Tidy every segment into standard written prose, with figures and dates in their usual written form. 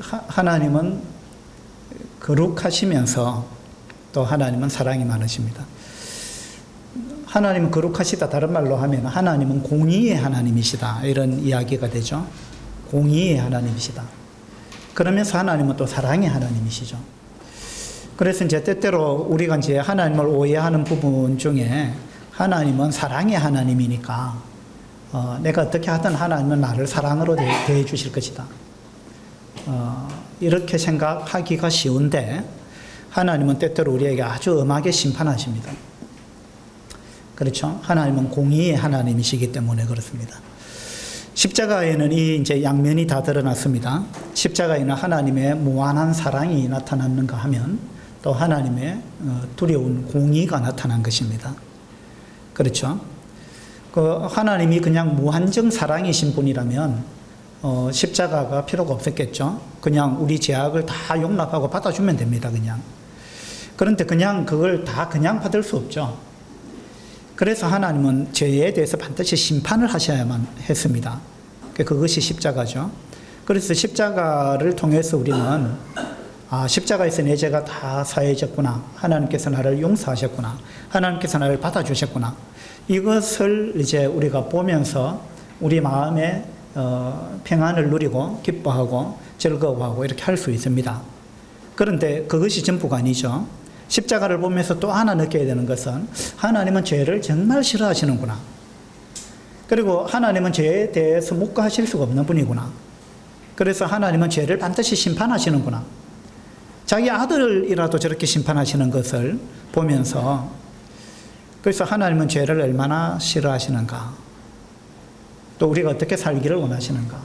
하나님은 거룩하시면서 또 하나님은 사랑이 많으십니다. 하나님은 거룩하시다, 다른 말로 하면 하나님은 공의의 하나님이시다, 이런 이야기가 되죠. 공의의 하나님이시다. 그러면서 하나님은 또 사랑의 하나님이시죠. 그래서 이제 때때로 우리가 이제 하나님을 오해하는 부분 중에 하나님은 사랑의 하나님이니까 내가 어떻게 하든 하나님은 나를 사랑으로 대해 주실 것이다, 이렇게 생각하기가 쉬운데 하나님은 때때로 우리에게 아주 엄하게 심판하십니다. 그렇죠? 하나님은 공의의 하나님이시기 때문에 그렇습니다. 십자가에는 이 이제 양면이 다 드러났습니다. 십자가에는 하나님의 무한한 사랑이 나타났는가 하면 또 하나님의 두려운 공의가 나타난 것입니다. 그렇죠? 하나님이 그냥 무한정 사랑이신 분이라면 십자가가 필요가 없었겠죠. 그냥 우리 죄악을 다 용납하고 받아주면 됩니다, 그냥. 그런데 그냥 그걸 다 그냥 받을 수 없죠. 그래서 하나님은 죄에 대해서 반드시 심판을 하셔야만 했습니다. 그것이 십자가죠. 그래서 십자가를 통해서 우리는 십자가에서 내 죄가 다 사해졌구나, 하나님께서 나를 용서하셨구나, 하나님께서 나를 받아주셨구나, 이것을 이제 우리가 보면서 우리 마음에 평안을 누리고 기뻐하고 즐거워하고 이렇게 할 수 있습니다. 그런데 그것이 전부가 아니죠. 십자가를 보면서 또 하나 느껴야 되는 것은 하나님은 죄를 정말 싫어하시는구나. 그리고 하나님은 죄에 대해서 묵과하실 수가 없는 분이구나. 그래서 하나님은 죄를 반드시 심판하시는구나. 자기 아들이라도 저렇게 심판하시는 것을 보면서, 그래서 하나님은 죄를 얼마나 싫어하시는가, 또 우리가 어떻게 살기를 원하시는가,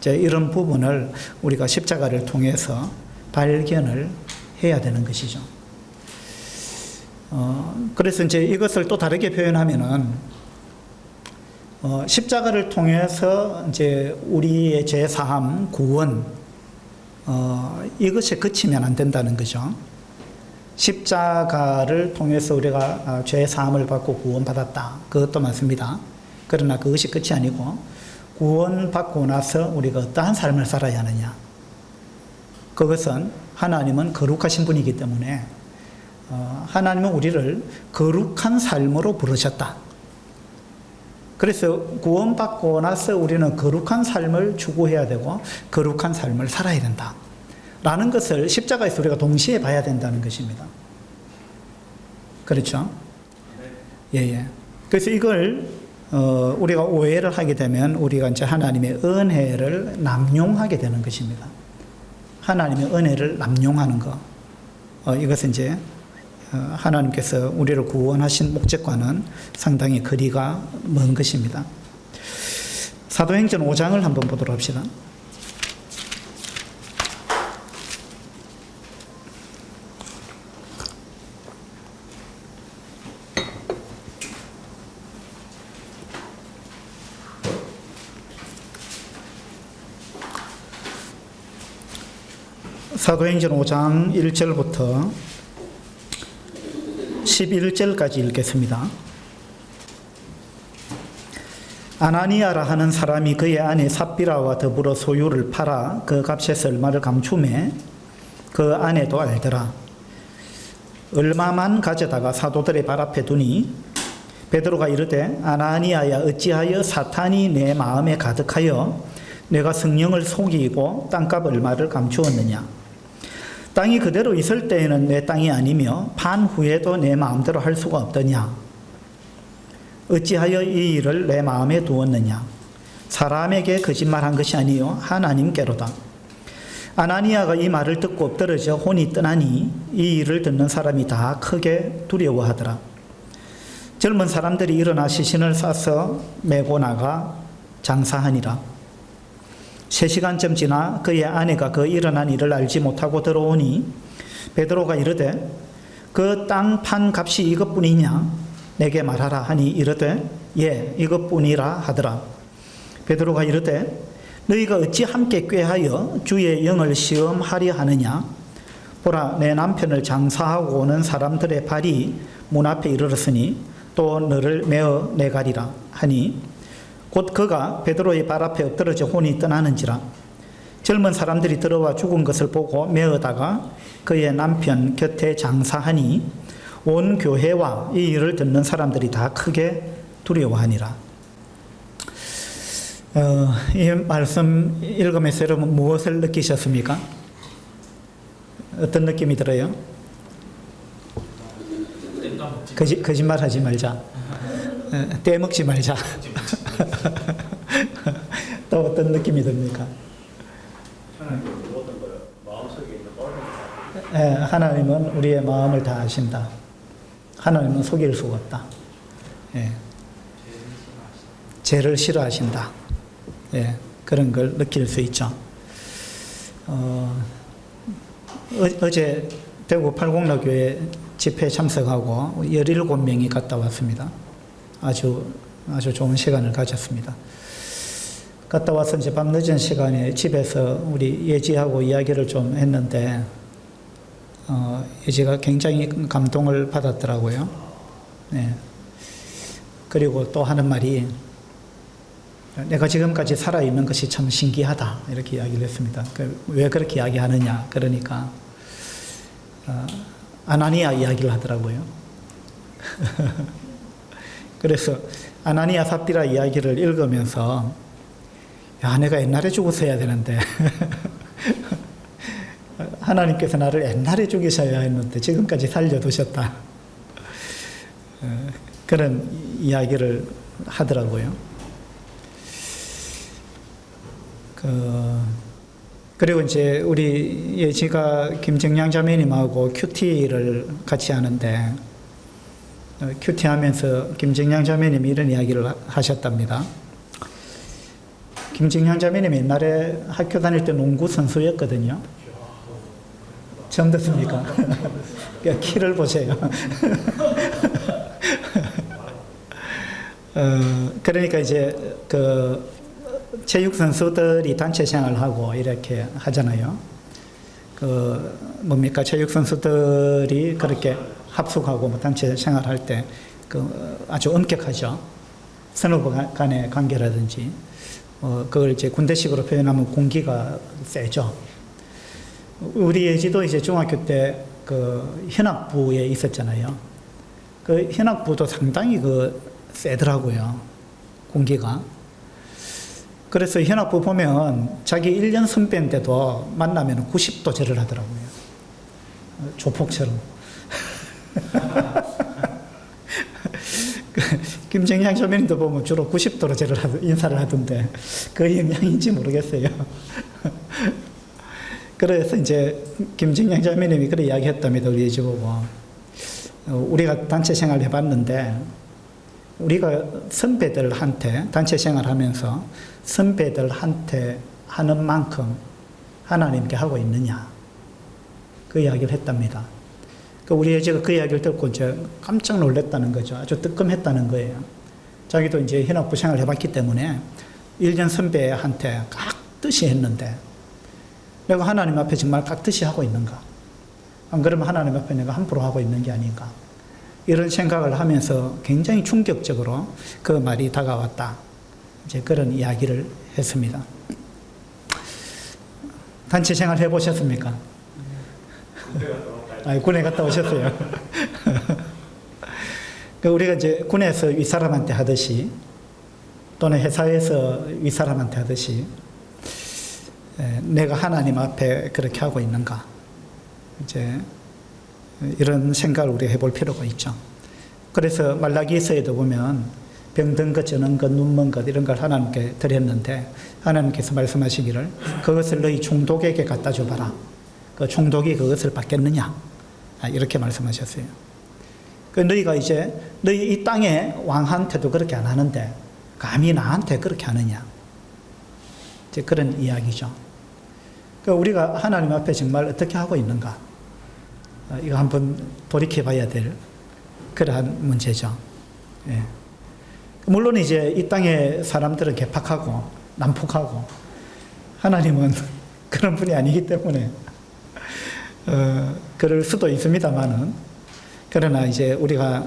이런 부분을 우리가 십자가를 통해서 발견을 해야 되는 것이죠. 그래서 이제 이것을 또 다르게 표현하면은 십자가를 통해서 이제 우리의 죄 사함, 구원, 이것에 그치면 안 된다는 거죠. 십자가를 통해서 우리가 죄 사함을 받고 구원받았다, 그것도 맞습니다. 그러나 그것이 끝이 아니고 구원받고 나서 우리가 어떠한 삶을 살아야 하느냐, 그것은 하나님은 거룩하신 분이기 때문에 하나님은 우리를 거룩한 삶으로 부르셨다. 그래서 구원받고 나서 우리는 거룩한 삶을 추구해야 되고 거룩한 삶을 살아야 된다 라는 것을 십자가에서 우리가 동시에 봐야 된다는 것입니다. 그렇죠? 예. 그래서 이걸 우리가 오해를 하게 되면 우리가 이제 하나님의 은혜를 남용하게 되는 것입니다. 하나님의 은혜를 남용하는 것, 이것은 이제 하나님께서 우리를 구원하신 목적과는 상당히 거리가 먼 것입니다. 사도행전 5장을 한번 보도록 합시다. 사도행전 5장 1절부터 11절까지 읽겠습니다. 아나니아라 하는 사람이 그의 아내 삽비라와 더불어 소유를 팔아 그 값에서 얼마를 감추매 그 아내도 알더라. 얼마만 가져다가 사도들의 발 앞에 두니 베드로가 이르되 아나니아야, 어찌하여 사탄이 내 마음에 가득하여 내가 성령을 속이고 땅값 얼마를 감추었느냐. 땅이 그대로 있을 때에는 내 땅이 아니며 판 후에도 내 마음대로 할 수가 없더냐. 어찌하여 이 일을 내 마음에 두었느냐. 사람에게 거짓말한 것이 아니요 하나님께로다. 아나니아가 이 말을 듣고 엎드러져 혼이 떠나니 이 일을 듣는 사람이 다 크게 두려워하더라. 젊은 사람들이 일어나 시신을 싸서 메고 나가 장사하니라. 3시간쯤 지나 그의 아내가 그 일어난 일을 알지 못하고 들어오니 베드로가 이르되 그 땅 판 값이 이것뿐이냐 내게 말하라 하니 이르되 예 이것뿐이라 하더라. 베드로가 이르되 너희가 어찌 함께 꾀하여 주의 영을 시험하려 하느냐. 보라, 내 남편을 장사하고 오는 사람들의 발이 문 앞에 이르렀으니 또 너를 메어 내가리라 하니 곧 그가 베드로의 발 앞에 엎드러져 혼이 떠나는지라. 젊은 사람들이 들어와 죽은 것을 보고 메어다가 그의 남편 곁에 장사하니 온 교회와 이 일을 듣는 사람들이 다 크게 두려워하니라. 이 말씀 읽으면서 여러분 무엇을 느끼셨습니까? 어떤 느낌이 들어요? 거짓말 하지 말자. 떼먹지 말자. 또 어떤 느낌이 듭니까? 하나님은 우리의 마음을 다 아신다. 하나님은 속일 수가 없다. 죄를 싫어하신다. 그런 걸 느낄 수 있죠. 어제 대구 팔공로교회 집회에 참석하고 17명이 갔다 왔습니다. 아주 좋은 시간을 가졌습니다. 갔다 와서 이제 밤 늦은 시간에 집에서 우리 예지하고 이야기를 좀 했는데, 예지가 굉장히 감동을 받았더라고요. 그리고 또 하는 말이, 내가 지금까지 살아있는 것이 참 신기하다. 이렇게 이야기를 했습니다. 왜 그렇게 이야기하느냐. 그러니까, 아나니아 이야기를 하더라고요. 그래서 아나니아 삽비라 이야기를 읽으면서, 야, 내가 옛날에 죽었어야 되는데 하나님께서 나를 옛날에 죽이셔야 했는데 지금까지 살려두셨다. 그런 이야기를 하더라고요. 그리고 이제 우리 예지가 김정양 자매님하고 큐티를 같이 하는데, 큐티 하면서 김정양 자매님이 이런 이야기를 하셨답니다. 김정양 자매님 옛날에 학교 다닐 때 농구 선수였거든요. 처음 듣습니까? 키를 보세요. 그러니까 이제 체육 선수들이 단체 생활하고 이렇게 하잖아요. 뭡니까? 체육 선수들이 그렇게 합숙하고 뭐 단체 생활할 때 아주 엄격하죠. 선후배 간의 관계라든지. 그걸 이제 군대식으로 표현하면 공기가 세죠. 우리 예지도 이제 중학교 때 현악부에 있었잖아요. 그 현악부도 상당히 세더라고요. 공기가. 그래서 현악부 보면 자기 1년 선배인데도 만나면 90도 절을 하더라고요. 조폭처럼. 김정양 자매님도 보면 주로 90도로 인사를 하던데 그 영향인지 모르겠어요. 그래서 이제 김정양 자매님이 그래 이야기했답니다. 우리 집 보고. 우리가 단체 생활을 해봤는데 우리가 선배들한테 단체 생활하면서 선배들한테 하는 만큼 하나님께 하고 있느냐, 그 이야기를 했답니다. 우리 애지가 그 이야기를 듣고 이제 깜짝 놀랐다는 거죠. 아주 뜨끔했다는 거예요. 자기도 이제 현악부 생활을 해봤기 때문에 1년 선배한테 깍듯이 했는데 내가 하나님 앞에 정말 깍듯이 하고 있는가? 안 그러면 하나님 앞에 내가 함부로 하고 있는 게 아닌가? 이런 생각을 하면서 굉장히 충격적으로 그 말이 다가왔다. 이제 그런 이야기를 했습니다. 단체 생활 해보셨습니까? 군에 갔다 오셨어요. 우리가 이제 군에서 윗사람한테 하듯이 또는 회사에서 윗사람한테 하듯이 내가 하나님 앞에 그렇게 하고 있는가, 이제 이런 생각을 우리가 해볼 필요가 있죠. 그래서 말라기서에도 보면 병든 것, 저는 것, 눈먼 것 이런 걸 하나님께 드렸는데 하나님께서 말씀하시기를 그것을 너희 총독에게 갖다 줘봐라. 그 총독이 그것을 받겠느냐, 이렇게 말씀하셨어요. 너희가 이제 너희 이 땅의 왕한테도 그렇게 안 하는데 감히 나한테 그렇게 하느냐, 이제 그런 이야기죠. 우리가 하나님 앞에 정말 어떻게 하고 있는가, 이거 한번 돌이켜봐야 될 그러한 문제죠. 예. 물론 이제 이 땅의 사람들은 개팍하고 난폭하고 하나님은 그런 분이 아니기 때문에 그럴 수도 있습니다만은, 그러나 이제 우리가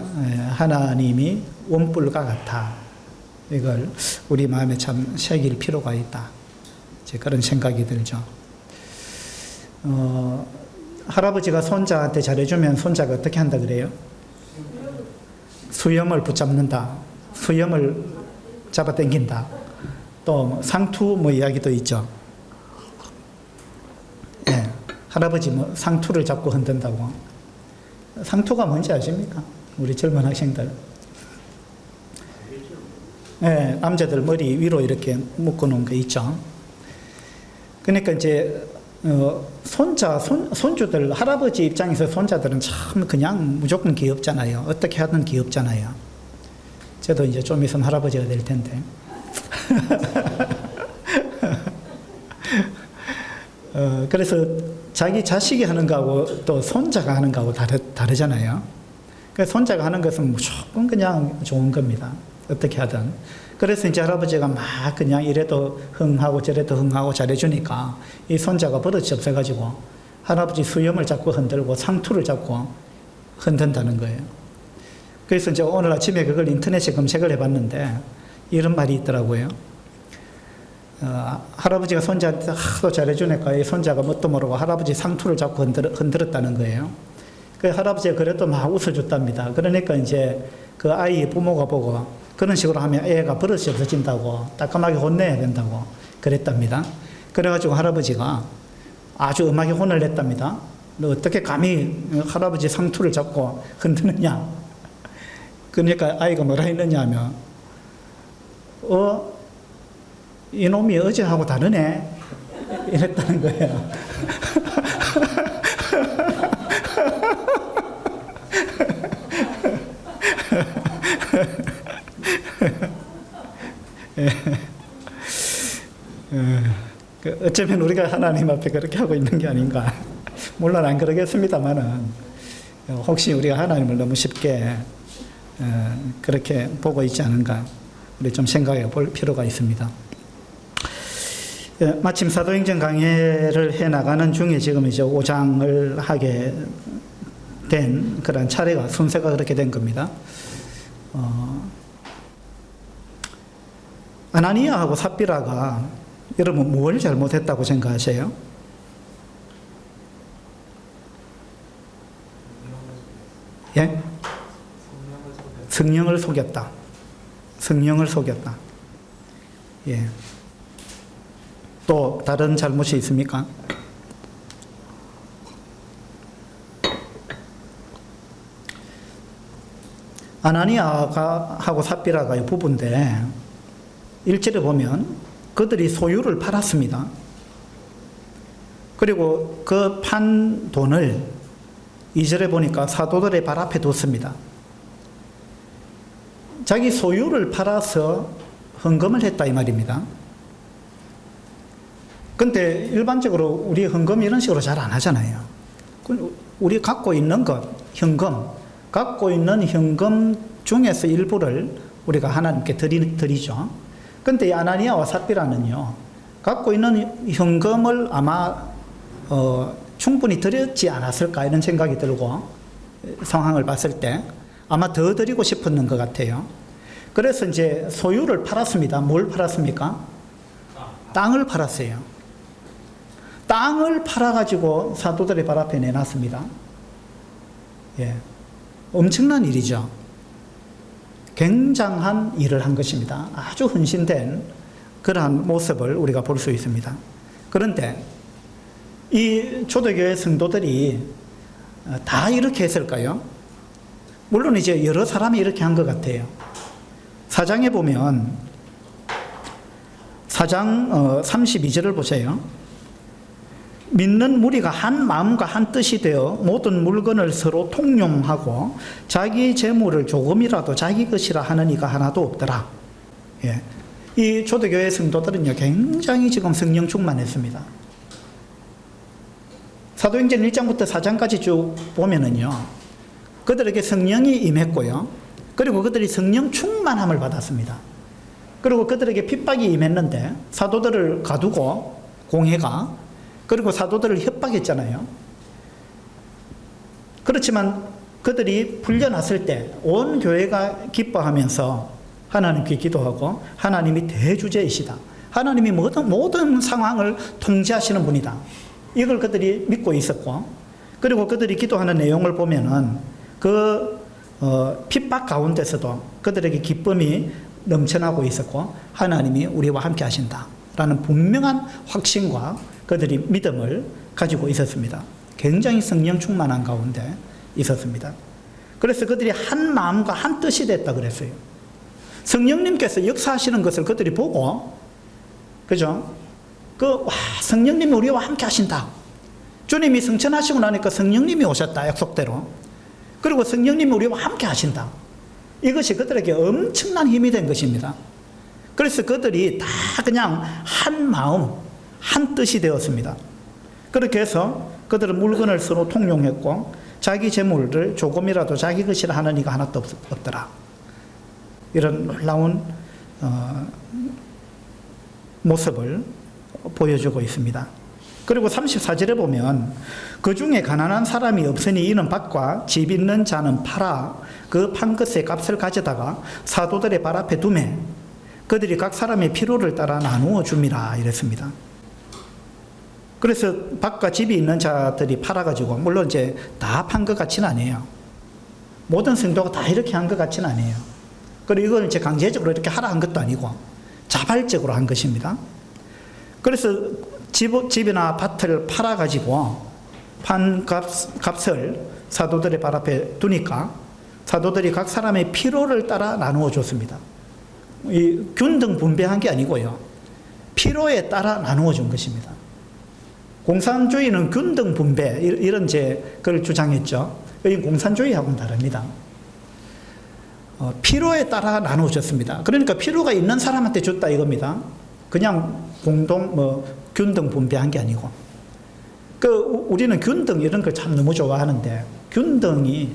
하나님이 원뿔과 같아, 이걸 우리 마음에 참 새길 필요가 있다. 이제 그런 생각이 들죠. 할아버지가 손자한테 잘해주면 손자가 어떻게 한다 그래요? 수염을 붙잡는다. 수염을 잡아당긴다. 또 상투 이야기도 있죠. 예, 할아버지 상투를 잡고 흔든다고. 상투가 뭔지 아십니까? 우리 젊은 학생들. 예, 남자들 머리 위로 이렇게 묶어놓은 거 있죠. 그러니까 이제 손주들, 할아버지 입장에서 손자들은 참 그냥 무조건 귀엽잖아요. 어떻게 하든 귀엽잖아요. 저도 이제 좀 있으면 할아버지가 될 텐데. 그래서 자기 자식이 하는 거하고 또 손자가 하는 거하고 다르잖아요. 그래서 손자가 하는 것은 무조건 그냥 좋은 겁니다. 어떻게 하든. 그래서 이제 할아버지가 막 그냥 이래도 흥하고 저래도 흥하고 잘해주니까 이 손자가 버릇이 없어가지고 할아버지 수염을 잡고 흔들고 상투를 잡고 흔든다는 거예요. 그래서 이제 오늘 아침에 그걸 인터넷에 검색을 해봤는데 이런 말이 있더라고요. 할아버지가 손자한테 하도 잘해주니까 이 손자가 뭣도 모르고 할아버지 상투를 잡고 흔들었다는 거예요. 그 할아버지가 그래도 막 웃어줬답니다. 그러니까 이제 그 아이의 부모가 보고 그런 식으로 하면 애가 버릇이 없어진다고 따끔하게 혼내야 된다고 그랬답니다. 그래가지고 할아버지가 아주 엄하게 혼을 냈답니다. 너 어떻게 감히 할아버지 상투를 잡고 흔드느냐. 그러니까 아이가 뭐라 했느냐 하면 이놈이 어제하고 다르네 이랬다는 거예요. 어쩌면 우리가 하나님 앞에 그렇게 하고 있는 게 아닌가. 물론 안 그러겠습니다만은 혹시 우리가 하나님을 너무 쉽게 그렇게 보고 있지 않은가 우리 좀 생각해 볼 필요가 있습니다. 마침 사도행전 강해를 해 나가는 중에 지금 이제 5장을 하게 된 그런 차례가 순서가 그렇게 된 겁니다. 아나니아하고 삽비라가 여러분 뭘 잘못했다고 생각하세요? 예? 성령을 속였다. 성령을 속였다. 예. 또 다른 잘못이 있습니까? 아나니아가 하고 삽비라가 부부인데 1절에 보면 그들이 소유를 팔았습니다. 그리고 그 판 돈을 2절에 보니까 사도들의 발 앞에 뒀습니다. 자기 소유를 팔아서 헌금을 했다 이 말입니다. 근데 일반적으로 우리 헌금 이런 식으로 잘 안 하잖아요. 우리 갖고 있는 것, 현금, 갖고 있는 현금 중에서 일부를 우리가 하나님께 드리죠. 근데 이 아나니아와 삽비라는요, 갖고 있는 현금을 아마 충분히 드렸지 않았을까 이런 생각이 들고 상황을 봤을 때 아마 더 드리고 싶었는 것 같아요. 그래서 이제 소유를 팔았습니다. 뭘 팔았습니까? 땅을 팔았어요. 땅을 팔아가지고 사도들의 발 앞에 내놨습니다. 예, 엄청난 일이죠. 굉장한 일을 한 것입니다. 아주 헌신된 그러한 모습을 우리가 볼 수 있습니다. 그런데 이 초대교회 성도들이 다 이렇게 했을까요? 물론 이제 여러 사람이 이렇게 한 것 같아요. 4장에 보면 4장 32절을 보세요. 믿는 무리가 한 마음과 한 뜻이 되어 모든 물건을 서로 통용하고 자기 재물을 조금이라도 자기 것이라 하는 이가 하나도 없더라. 예. 이 초대교회 성도들은요, 굉장히 지금 성령 충만했습니다. 사도행전 1장부터 4장까지 쭉 보면은요, 그들에게 성령이 임했고요, 그리고 그들이 성령 충만함을 받았습니다. 그리고 그들에게 핍박이 임했는데 사도들을 가두고 공회가, 그리고 사도들을 협박했잖아요. 그렇지만 그들이 풀려났을 때 온 교회가 기뻐하면서 하나님께 기도하고 하나님이 대주제이시다, 하나님이 모든 상황을 통제하시는 분이다. 이걸 그들이 믿고 있었고, 그리고 그들이 기도하는 내용을 보면은 핍박 가운데서도 그들에게 기쁨이 넘쳐나고 있었고, 하나님이 우리와 함께 하신다 라는 분명한 확신과 그들이 믿음을 가지고 있었습니다. 굉장히 성령 충만한 가운데 있었습니다. 그래서 그들이 한 마음과 한 뜻이 됐다 그랬어요. 성령님께서 역사하시는 것을 그들이 보고, 그죠? 성령님이 우리와 함께 하신다. 주님이 승천하시고 나니까 성령님이 오셨다, 약속대로. 그리고 성령님이 우리와 함께 하신다. 이것이 그들에게 엄청난 힘이 된 것입니다. 그래서 그들이 다 그냥 한 마음, 한 뜻이 되었습니다. 그렇게 해서 그들은 물건을 서로 통용했고, 자기 재물을 조금이라도 자기 것이라 하는 이가 하나도 없더라. 이런 놀라운 모습을 보여주고 있습니다. 그리고 34절에 보면 그 중에 가난한 사람이 없으니 이는 밭과 집 있는 자는 팔아 그 판 것의 값을 가져다가 사도들의 발 앞에 두매 그들이 각 사람의 필요를 따라 나누어 줍니다. 이랬습니다. 그래서 밭과 집이 있는 자들이 팔아가지고, 물론 이제 다 판 것 같지는 않아요. 모든 성도가 다 이렇게 한 것 같지는 않아요. 그리고 이걸 이제 강제적으로 이렇게 하라 한 것도 아니고 자발적으로 한 것입니다. 그래서 집이나 밭을 팔아가지고 판 값을 사도들의 발 앞에 두니까 사도들이 각 사람의 필요를 따라 나누어 줬습니다. 이 균등 분배한 게 아니고요. 필요에 따라 나누어 준 것입니다. 공산주의는 균등 분배, 이런 그걸 주장했죠. 이 공산주의하고는 다릅니다. 필요에 따라 나누어 줬습니다. 그러니까 필요가 있는 사람한테 줬다 이겁니다. 그냥 균등 분배한 게 아니고. 우리는 균등 이런 걸 참 너무 좋아하는데, 균등이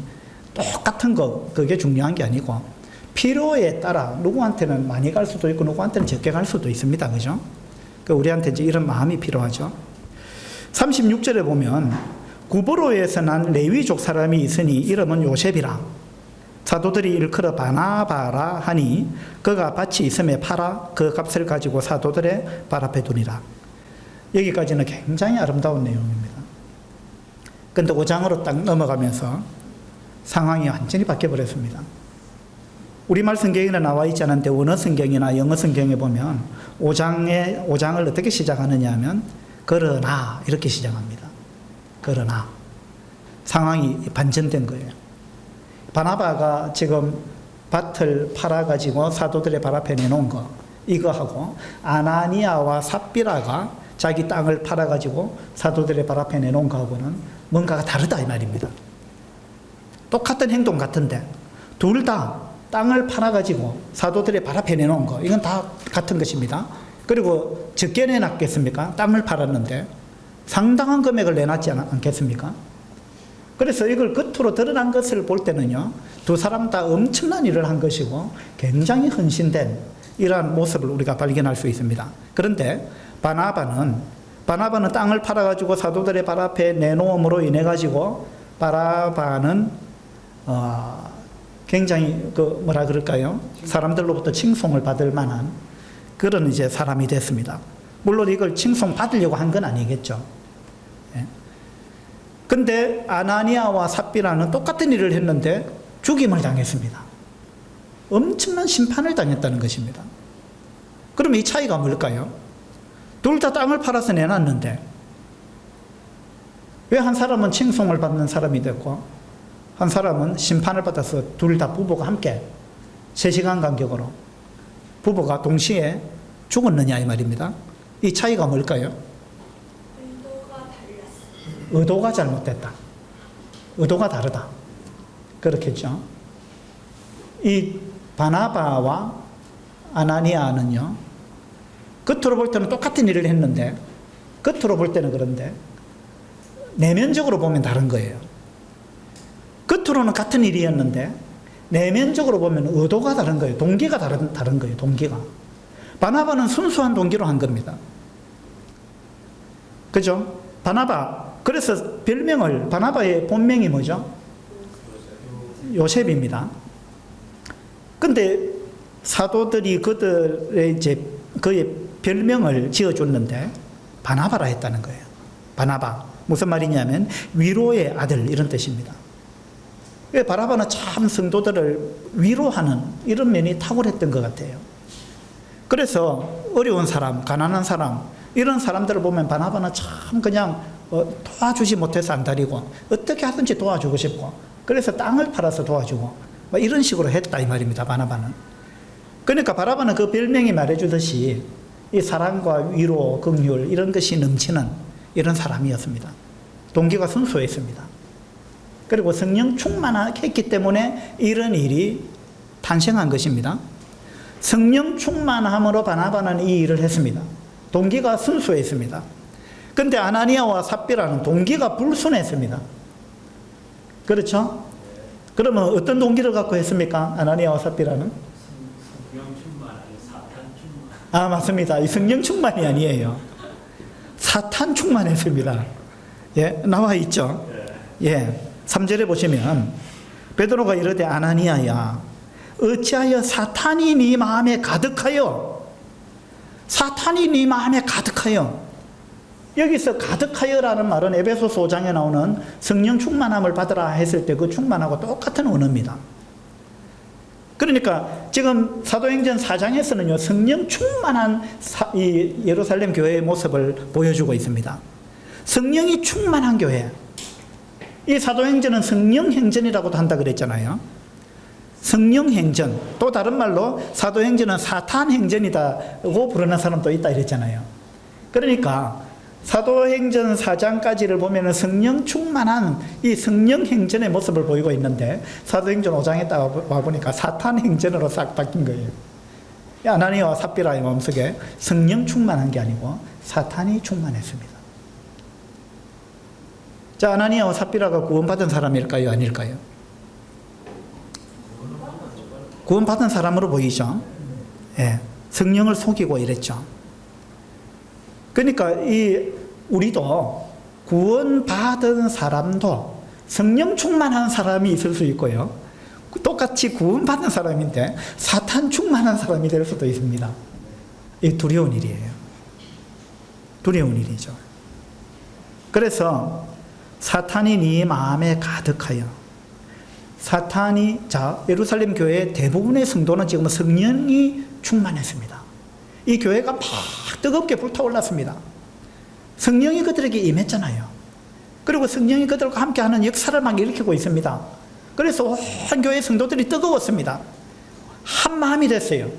똑같은 그게 중요한 게 아니고, 필요에 따라 누구한테는 많이 갈 수도 있고, 누구한테는 적게 갈 수도 있습니다. 그죠? 우리한테 이제 이런 마음이 필요하죠. 36절에 보면, 구브로에서 난 레위족 사람이 있으니 이름은 요셉이라. 사도들이 일컬어 바나바라 하니 그가 밭이 있음에 팔아 그 값을 가지고 사도들의 발 앞에 두니라. 여기까지는 굉장히 아름다운 내용입니다. 근데 5장으로 딱 넘어가면서 상황이 완전히 바뀌어버렸습니다. 우리말 성경에는 나와 있지 않은데 원어 성경이나 영어 성경에 보면 5장을 어떻게 시작하느냐 하면 그러나 이렇게 시작합니다. 그러나 상황이 반전된 거예요. 바나바가 지금 밭을 팔아가지고 사도들의 발 앞에 내놓은 거, 이거하고 아나니아와 삽비라가 자기 땅을 팔아가지고 사도들의 발 앞에 내놓은 거하고는 뭔가가 다르다 이 말입니다. 똑같은 행동 같은데 둘 다 땅을 팔아가지고 사도들의 발 앞에 내놓은 거, 이건 다 같은 것입니다. 그리고 적게 내놨겠습니까? 땅을 팔았는데 상당한 금액을 내놨지 않겠습니까? 그래서 이걸 겉으로 드러난 것을 볼 때는요, 두 사람 다 엄청난 일을 한 것이고 굉장히 헌신된 이러한 모습을 우리가 발견할 수 있습니다. 그런데 바나바는 땅을 팔아가지고 사도들의 발 앞에 내놓음으로 인해 가지고 바나바는 굉장히 뭐라 그럴까요? 사람들로부터 칭송을 받을 만한 그런 이제 사람이 됐습니다. 물론 이걸 칭송 받으려고 한 건 아니겠죠. 근데 아나니아와 삽비라는 똑같은 일을 했는데 죽임을 당했습니다. 엄청난 심판을 당했다는 것입니다. 그럼 이 차이가 뭘까요? 둘 다 땅을 팔아서 내놨는데 왜 한 사람은 칭송을 받는 사람이 됐고 한 사람은 심판을 받아서 둘 다 부부가 함께 3시간 간격으로 부부가 동시에 죽었느냐 이 말입니다. 이 차이가 뭘까요? 의도가 잘못됐다. 의도가 다르다. 그렇겠죠. 이 바나바와 아나니아는요, 겉으로 볼 때는 똑같은 일을 했는데, 겉으로 볼 때는 그런데, 내면적으로 보면 다른 거예요. 겉으로는 같은 일이었는데, 내면적으로 보면 의도가 다른 거예요. 동기가 다른 거예요. 동기가. 바나바는 순수한 동기로 한 겁니다. 그죠? 바나바. 그래서 별명을, 바나바의 본명이 뭐죠? 요셉입니다. 근데 사도들이 그의 별명을 지어줬는데 바나바라 했다는 거예요. 바나바. 무슨 말이냐면 위로의 아들 이런 뜻입니다. 바나바는 참 성도들을 위로하는 이런 면이 탁월했던 것 같아요. 그래서 어려운 사람, 가난한 사람 이런 사람들을 보면 바나바는 참 그냥 도와주지 못해서 안달이고 어떻게 하든지 도와주고 싶고 그래서 땅을 팔아서 도와주고 이런 식으로 했다 이 말입니다. 바나바는. 그러니까 바나바는 그 별명이 말해주듯이 이 사랑과 위로, 긍휼 이런 것이 넘치는 이런 사람이었습니다. 동기가 순수했습니다. 그리고 성령 충만했기 때문에 이런 일이 탄생한 것입니다. 성령 충만함으로 바나바는 이 일을 했습니다. 동기가 순수했습니다. 그런데 아나니아와 삽비라는 동기가 불순했습니다. 그렇죠? 그러면 어떤 동기를 갖고 했습니까? 아나니아와 삽비라는? 성령 충만 아니고 사탄 충만. 맞습니다. 이 성령 충만이 아니에요. 사탄 충만했습니다. 예, 나와 있죠? 예. 3절에 보시면 베드로가 이르되 아나니아야 어찌하여 사탄이 네 마음에 가득하여 사탄이 네 마음에 가득하여 여기서 가득하여라는 말은 에베소서 5장에 나오는 성령 충만함을 받으라 했을 때 그 충만하고 똑같은 언어입니다. 그러니까 지금 사도행전 4장에서는요 성령 충만한 이 예루살렘 교회의 모습을 보여주고 있습니다. 성령이 충만한 교회. 이 사도행전은 성령행전이라고도 한다 그랬잖아요. 성령행전. 또 다른 말로 사도행전은 사탄행전이다고 부르는 사람도 있다 이랬잖아요. 그러니까 사도행전 4장까지를 보면 성령 충만한 이 성령행전의 모습을 보이고 있는데 사도행전 5장에 딱 와보니까 사탄행전으로 싹 바뀐 거예요. 아나니아와 삽비라의 마음속에 성령 충만한 게 아니고 사탄이 충만했습니다. 자, 아나니아와 삽비라가 구원받은 사람일까요? 아닐까요? 구원받은 사람으로 보이죠. 예, 성령을 속이고 이랬죠. 그러니까 우리도 구원받은 사람도 성령 충만한 사람이 있을 수 있고요. 똑같이 구원받은 사람인데 사탄 충만한 사람이 될 수도 있습니다. 이 두려운 일이에요. 두려운 일이죠. 그래서 사탄이 네 마음에 가득하여 사탄이 예루살렘 교회의 대부분의 성도는 지금 성령이 충만했습니다. 이 교회가 막 뜨겁게 불타올랐습니다. 성령이 그들에게 임했잖아요. 그리고 성령이 그들과 함께하는 역사를 막 일으키고 있습니다. 그래서 온 교회 성도들이 뜨거웠습니다. 한 마음이 됐어요.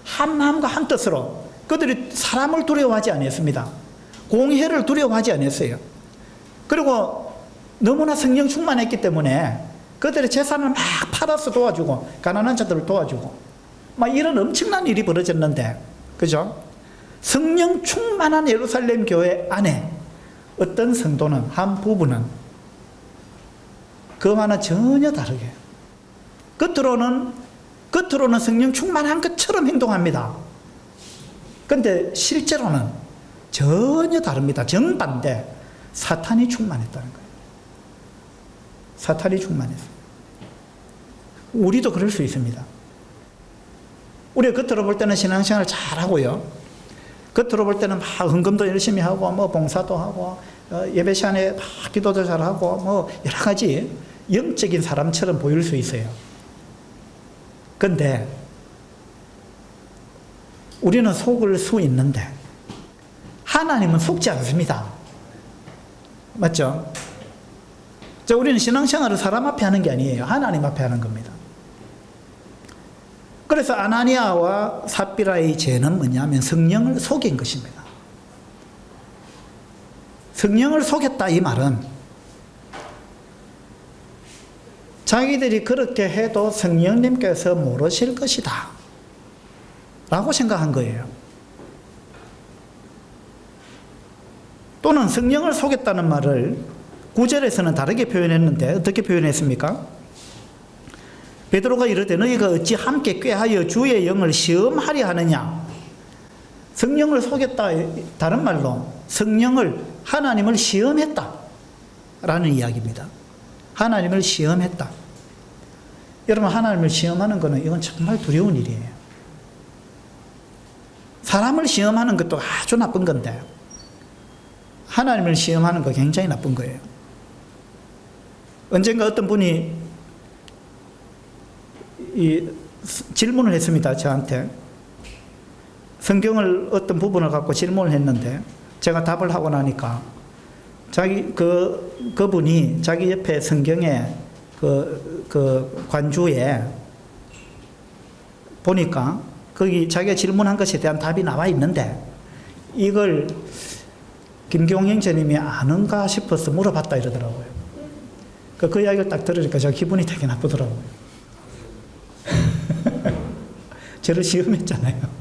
한 마음과 한 뜻으로 그들이 사람을 두려워하지 않았습니다. 공회를 두려워하지 않았어요. 그리고 너무나 성령 충만했기 때문에 그들의 재산을 막 팔아서 도와주고 가난한 자들을 도와주고 막 이런 엄청난 일이 벌어졌는데 그죠? 성령 충만한 예루살렘 교회 안에 어떤 성도는 한 부분은 그와는 전혀 다르게 겉으로는 성령 충만한 것처럼 행동합니다. 그런데 실제로는 전혀 다릅니다. 정반대. 사탄이 충만했다는 거예요. 사탄이 충만했어요. 우리도 그럴 수 있습니다. 우리가 겉으로 볼 때는 신앙생활 잘하고요. 겉으로 볼 때는 막 헌금도 열심히 하고 뭐 봉사도 하고 예배 시간에 막 기도도 잘하고 뭐 여러 가지 영적인 사람처럼 보일 수 있어요. 그런데 우리는 속을 수 있는데 하나님은 속지 않습니다. 맞죠? 우리는 신앙생활을 사람 앞에 하는 게 아니에요. 하나님 앞에 하는 겁니다. 그래서 아나니아와 삽비라의 죄는 뭐냐면 성령을 속인 것입니다. 성령을 속였다 이 말은 자기들이 그렇게 해도 성령님께서 모르실 것이다 라고 생각한 거예요. 또는 성령을 속였다는 말을 9절에서는 다르게 표현했는데 어떻게 표현했습니까? 베드로가 이르되 너희가 어찌 함께 꾀하여 주의 영을 시험하려 하느냐. 성령을 속였다. 다른 말로 하나님을 시험했다 라는 이야기입니다. 하나님을 시험했다. 여러분 하나님을 시험하는 것은 이건 정말 두려운 일이에요. 사람을 시험하는 것도 아주 나쁜 건데 하나님을 시험하는 거 굉장히 나쁜 거예요. 언젠가 어떤 분이 질문을 했습니다. 저한테. 성경을 어떤 부분을 갖고 질문을 했는데 제가 답을 하고 나니까 그분이 자기 옆에 성경에 그 관주에 보니까 거기 자기가 질문한 것에 대한 답이 나와 있는데 이걸 김경영 전님이 아는가 싶어서 물어봤다 이러더라고요. 그 이야기를 딱 들으니까 제가 기분이 되게 나쁘더라고요. 저를 시험했잖아요.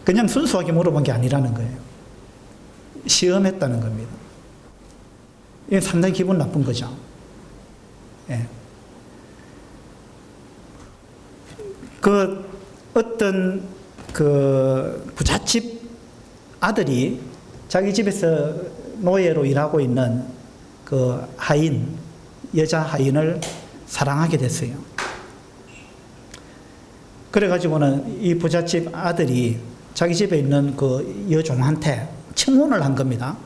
그냥 순수하게 물어본 게 아니라는 거예요. 시험했다는 겁니다. 이게 상당히 기분 나쁜 거죠. 예. 어떤 부잣집 아들이 자기 집에서 노예로 일하고 있는 여자 하인을 사랑하게 됐어요. 그래가지고는 이 부잣집 아들이 자기 집에 있는 그 여종한테 청혼을 한 겁니다.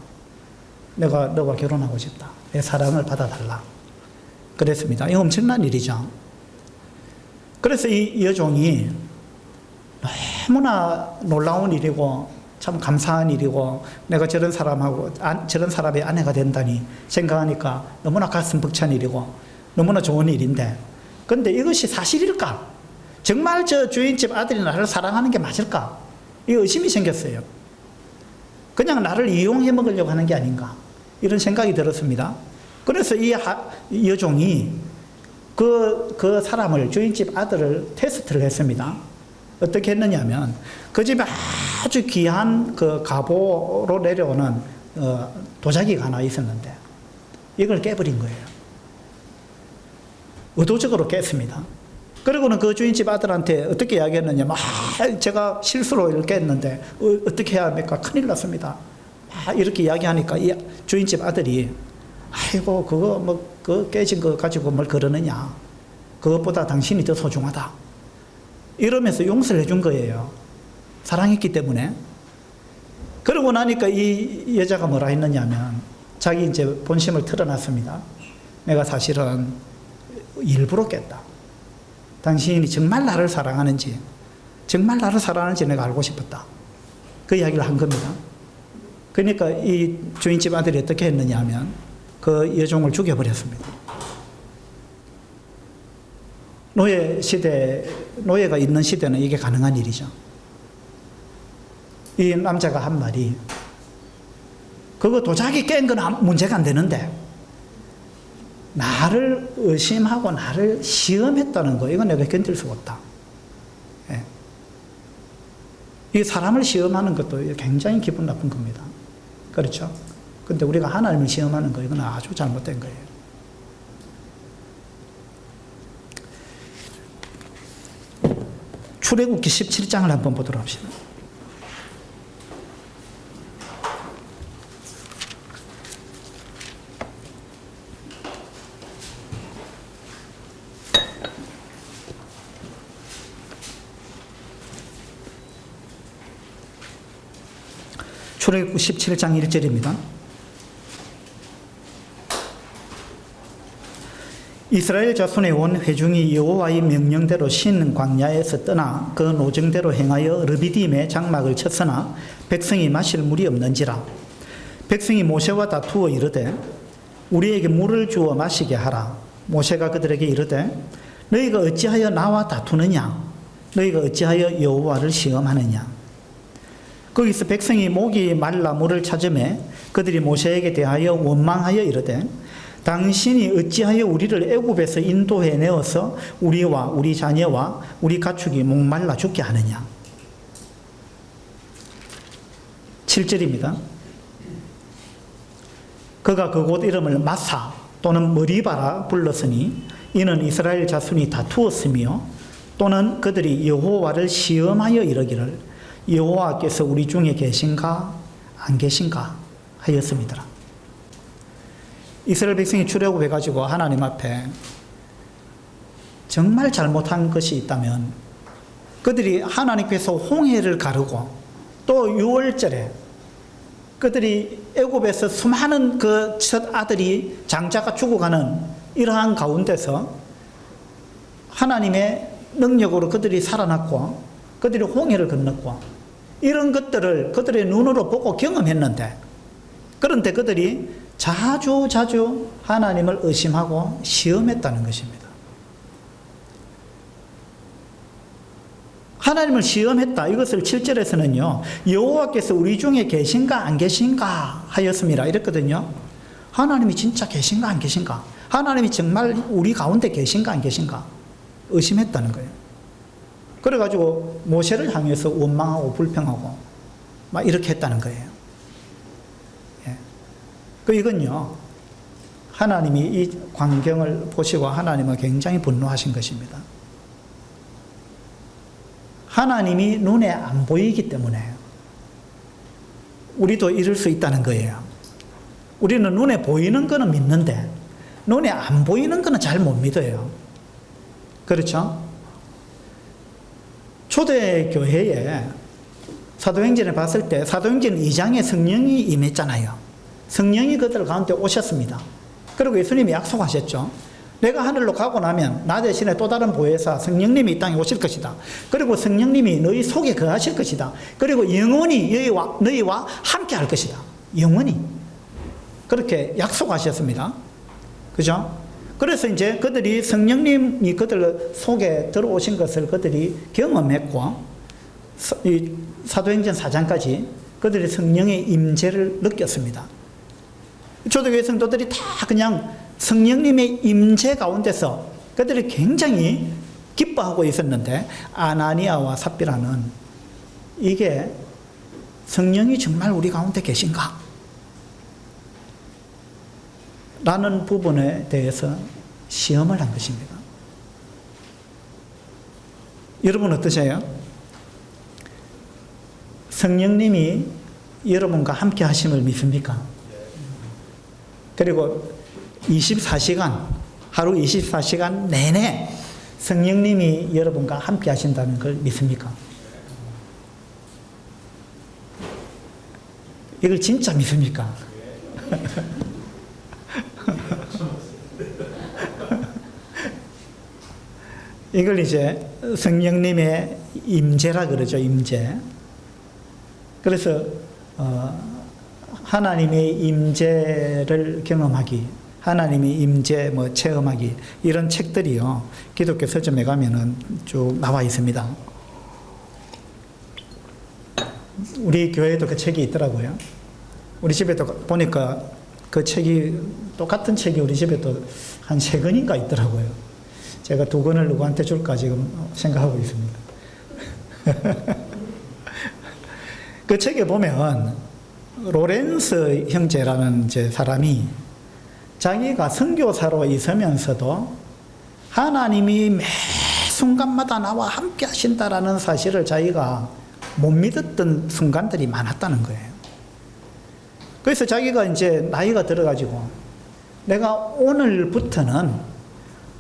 내가 너와 결혼하고 싶다. 내 사랑을 받아달라. 그랬습니다. 이거 엄청난 일이죠. 그래서 이 여종이 너무나 놀라운 일이고 참 감사한 일이고 내가 저런 사람의 아내가 된다니 생각하니까 너무나 가슴 벅찬 일이고 너무나 좋은 일인데 그런데 이것이 사실일까? 정말 저 주인집 아들이 나를 사랑하는 게 맞을까? 이 의심이 생겼어요. 그냥 나를 이용해 먹으려고 하는 게 아닌가? 이런 생각이 들었습니다. 그래서 이 여종이 그 사람을, 주인집 아들을 테스트를 했습니다. 어떻게 했느냐면 그 집에 아주 귀한 그 가보로 내려오는 도자기가 하나 있었는데 이걸 깨버린 거예요. 의도적으로 깼습니다. 그리고는 그 주인집 아들한테 어떻게 이야기했느냐, 제가 실수로 이렇게 했는데 어떻게 해야 합니까? 큰일 났습니다. 이렇게 이야기하니까 이 주인집 아들이 아이고 그거 깨진 거 가지고 뭘 그러느냐, 그것보다 당신이 더 소중하다 이러면서 용서를 해준 거예요. 사랑했기 때문에. 그러고 나니까 이 여자가 뭐라 했느냐면 자기 이제 본심을 털어놨습니다. 내가 사실은 일부러 깼다. 당신이 정말 나를 사랑하는지 내가 알고 싶었다. 그 이야기를 한 겁니다. 그러니까 이 주인집 아들이 어떻게 했느냐 하면 그 여종을 죽여버렸습니다. 노예가 있는 시대는 이게 가능한 일이죠. 이 남자가 한 말이 그거 도자기 깬 건 문제가 안 되는데 나를 의심하고 나를 시험했다는 거, 이건 내가 견딜 수가 없다. 예. 이 사람을 시험하는 것도 굉장히 기분 나쁜 겁니다. 그렇죠? 근데 우리가 하나님을 시험하는 거, 이건 아주 잘못된 거예요. 출애굽기 17장을 한번 보도록 합시다. 출애굽기 17장 1절입니다. 이스라엘 자손의 온 회중이 여호와의 명령대로 신 광야에서 떠나 그 노정대로 행하여 르비딤에 장막을 쳤으나 백성이 마실 물이 없는지라. 백성이 모세와 다투어 이르되 우리에게 물을 주어 마시게 하라. 모세가 그들에게 이르되 너희가 어찌하여 나와 다투느냐? 너희가 어찌하여 여호와를 시험하느냐? 거기서 백성이 목이 말라 물을 찾으매 그들이 모세에게 대하여 원망하여 이르되 당신이 어찌하여 우리를 애굽에서 인도해 내어서 우리와 우리 자녀와 우리 가축이 목말라 죽게 하느냐. 7절입니다. 그가 그곳 이름을 마사 또는 머리바라 불렀으니 이는 이스라엘 자손이 다투었으며 또는 그들이 여호와를 시험하여 이르기를 여호와께서 우리 중에 계신가 안 계신가 하였습니다. 이스라엘 백성이 출애굽해가지고 하나님 앞에 정말 잘못한 것이 있다면 그들이 하나님께서 홍해를 가르고 또 유월절에 그들이 애굽에서 수많은 그 첫 아들이 장자가 죽어가는 이러한 가운데서 하나님의 능력으로 그들이 살아났고 그들이 홍해를 건넜고 이런 것들을 그들의 눈으로 보고 경험했는데 그런데 그들이 자주 하나님을 의심하고 시험했다는 것입니다. 하나님을 시험했다. 이것을 7절에서는요. 여호와께서 우리 중에 계신가 안 계신가 하였습니다. 이랬거든요. 하나님이 진짜 계신가 안 계신가? 하나님이 정말 우리 가운데 계신가 안 계신가? 의심했다는 거예요. 그래가지고 모세를 향해서 원망하고 불평하고 막 이렇게 했다는 거예요. 예. 이건요. 하나님이 이 광경을 보시고 하나님은 굉장히 분노하신 것입니다. 하나님이 눈에 안 보이기 때문에 우리도 이럴 수 있다는 거예요. 우리는 눈에 보이는 거는 믿는데 눈에 안 보이는 거는 잘 못 믿어요. 그렇죠? 초대교회에 사도행전에 봤을 때 사도행전 2장에 성령이 임했잖아요. 성령이 그들 가운데 오셨습니다. 그리고 예수님이 약속하셨죠. 내가 하늘로 가고 나면 나 대신에 또 다른 보혜사 성령님이 이 땅에 오실 것이다. 그리고 성령님이 너희 속에 거하실 것이다. 그리고 영원히 너희와 함께 할 것이다. 영원히. 그렇게 약속하셨습니다. 그죠? 그래서 이제 그들이 성령님이 그들 속에 들어오신 것을 그들이 경험했고 이 사도행전 4장까지 그들이 성령의 임재를 느꼈습니다. 초대교회 성도들이 다 그냥 성령님의 임재 가운데서 그들이 굉장히 기뻐하고 있었는데 아나니아와 삽비라는 이게 성령이 정말 우리 가운데 계신가? 라는 부분에 대해서 시험을 한 것입니다. 여러분 어떠세요? 성령님이 여러분과 함께 하심을 믿습니까? 그리고 24시간, 하루 24시간 내내 성령님이 여러분과 함께 하신다는 걸 믿습니까? 이걸 진짜 믿습니까? 이걸 이제 성령님의 임재라 그러죠, 임재. 그래서 하나님의 임재를 경험하기, 하나님의 임재 체험하기 이런 책들이요 기독교 서점에 가면은 쭉 나와 있습니다. 우리 교회에도 그 책이 있더라고요. 우리 집에도 보니까 그 책이 똑같은 책이 우리 집에도 한 3권인가 있더라고요. 제가 2권을 누구한테 줄까 지금 생각하고 있습니다. 그 책에 보면 로렌스 형제라는 사람이 자기가 선교사로 있으면서도 하나님이 매 순간마다 나와 함께 하신다라는 사실을 자기가 못 믿었던 순간들이 많았다는 거예요. 그래서 자기가 이제 나이가 들어가지고 내가 오늘부터는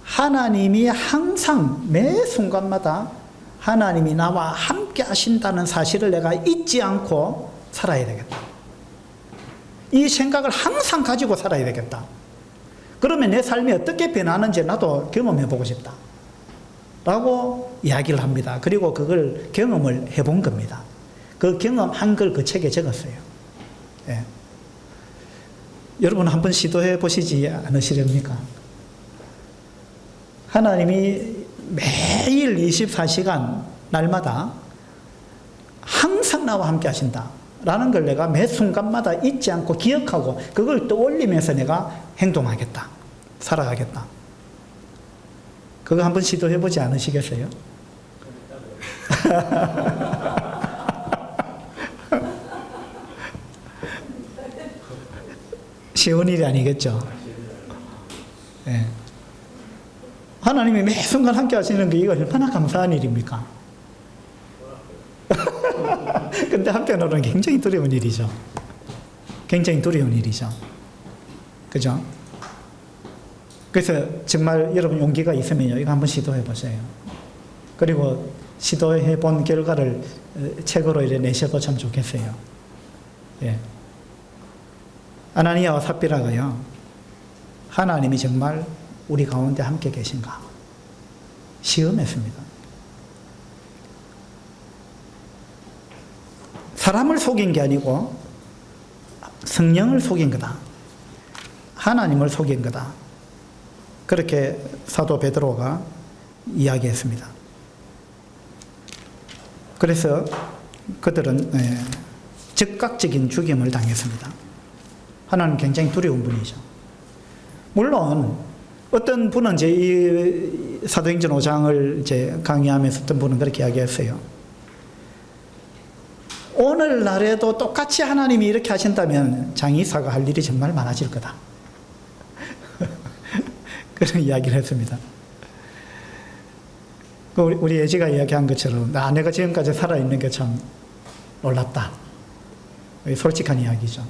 하나님이 항상 매 순간마다 하나님이 나와 함께 하신다는 사실을 내가 잊지 않고 살아야 되겠다. 이 생각을 항상 가지고 살아야 되겠다. 그러면 내 삶이 어떻게 변하는지 나도 경험해 보고 싶다. 라고 이야기를 합니다. 그리고 그걸 경험을 해본 겁니다. 그 경험한 걸 그 책에 적었어요. 예. 여러분 한번 시도해 보시지 않으시렵니까? 하나님이 매일 24시간 날마다 항상 나와 함께 하신다 라는 걸 내가 매 순간마다 잊지 않고 기억하고 그걸 떠올리면서 내가 행동하겠다, 살아가겠다. 그거 한번 시도해 보지 않으시겠어요? 쉬운 일이 아니겠죠. 네. 하나님이 매 순간 함께 하시는 게 이거 얼마나 감사한 일입니까? 근데 한편으로는 굉장히 두려운 일이죠. 굉장히 두려운 일이죠. 그죠? 그래서 정말 여러분 용기가 있으면요, 이거 한번 시도해 보세요. 그리고 시도해 본 결과를 책으로 이렇게 내셔도 참 좋겠어요. 예. 아나니아와 삽비라가요, 하나님이 정말 우리 가운데 함께 계신가? 시험했습니다. 사람을 속인 게 아니고 성령을 속인 거다. 하나님을 속인 거다. 그렇게 사도 베드로가 이야기했습니다. 그래서 그들은 즉각적인 죽임을 당했습니다. 하나님 굉장히 두려운 분이죠. 물론 어떤 분은 이제 이 사도행전 5장을 이제 강의하면서 어떤 분은 그렇게 이야기했어요. 오늘날에도 똑같이 하나님이 이렇게 하신다면 장의사가 할 일이 정말 많아질 거다. 그런 이야기를 했습니다. 우리 예지가 이야기한 것처럼 내가 지금까지 살아있는 게 참 놀랍다. 솔직한 이야기죠.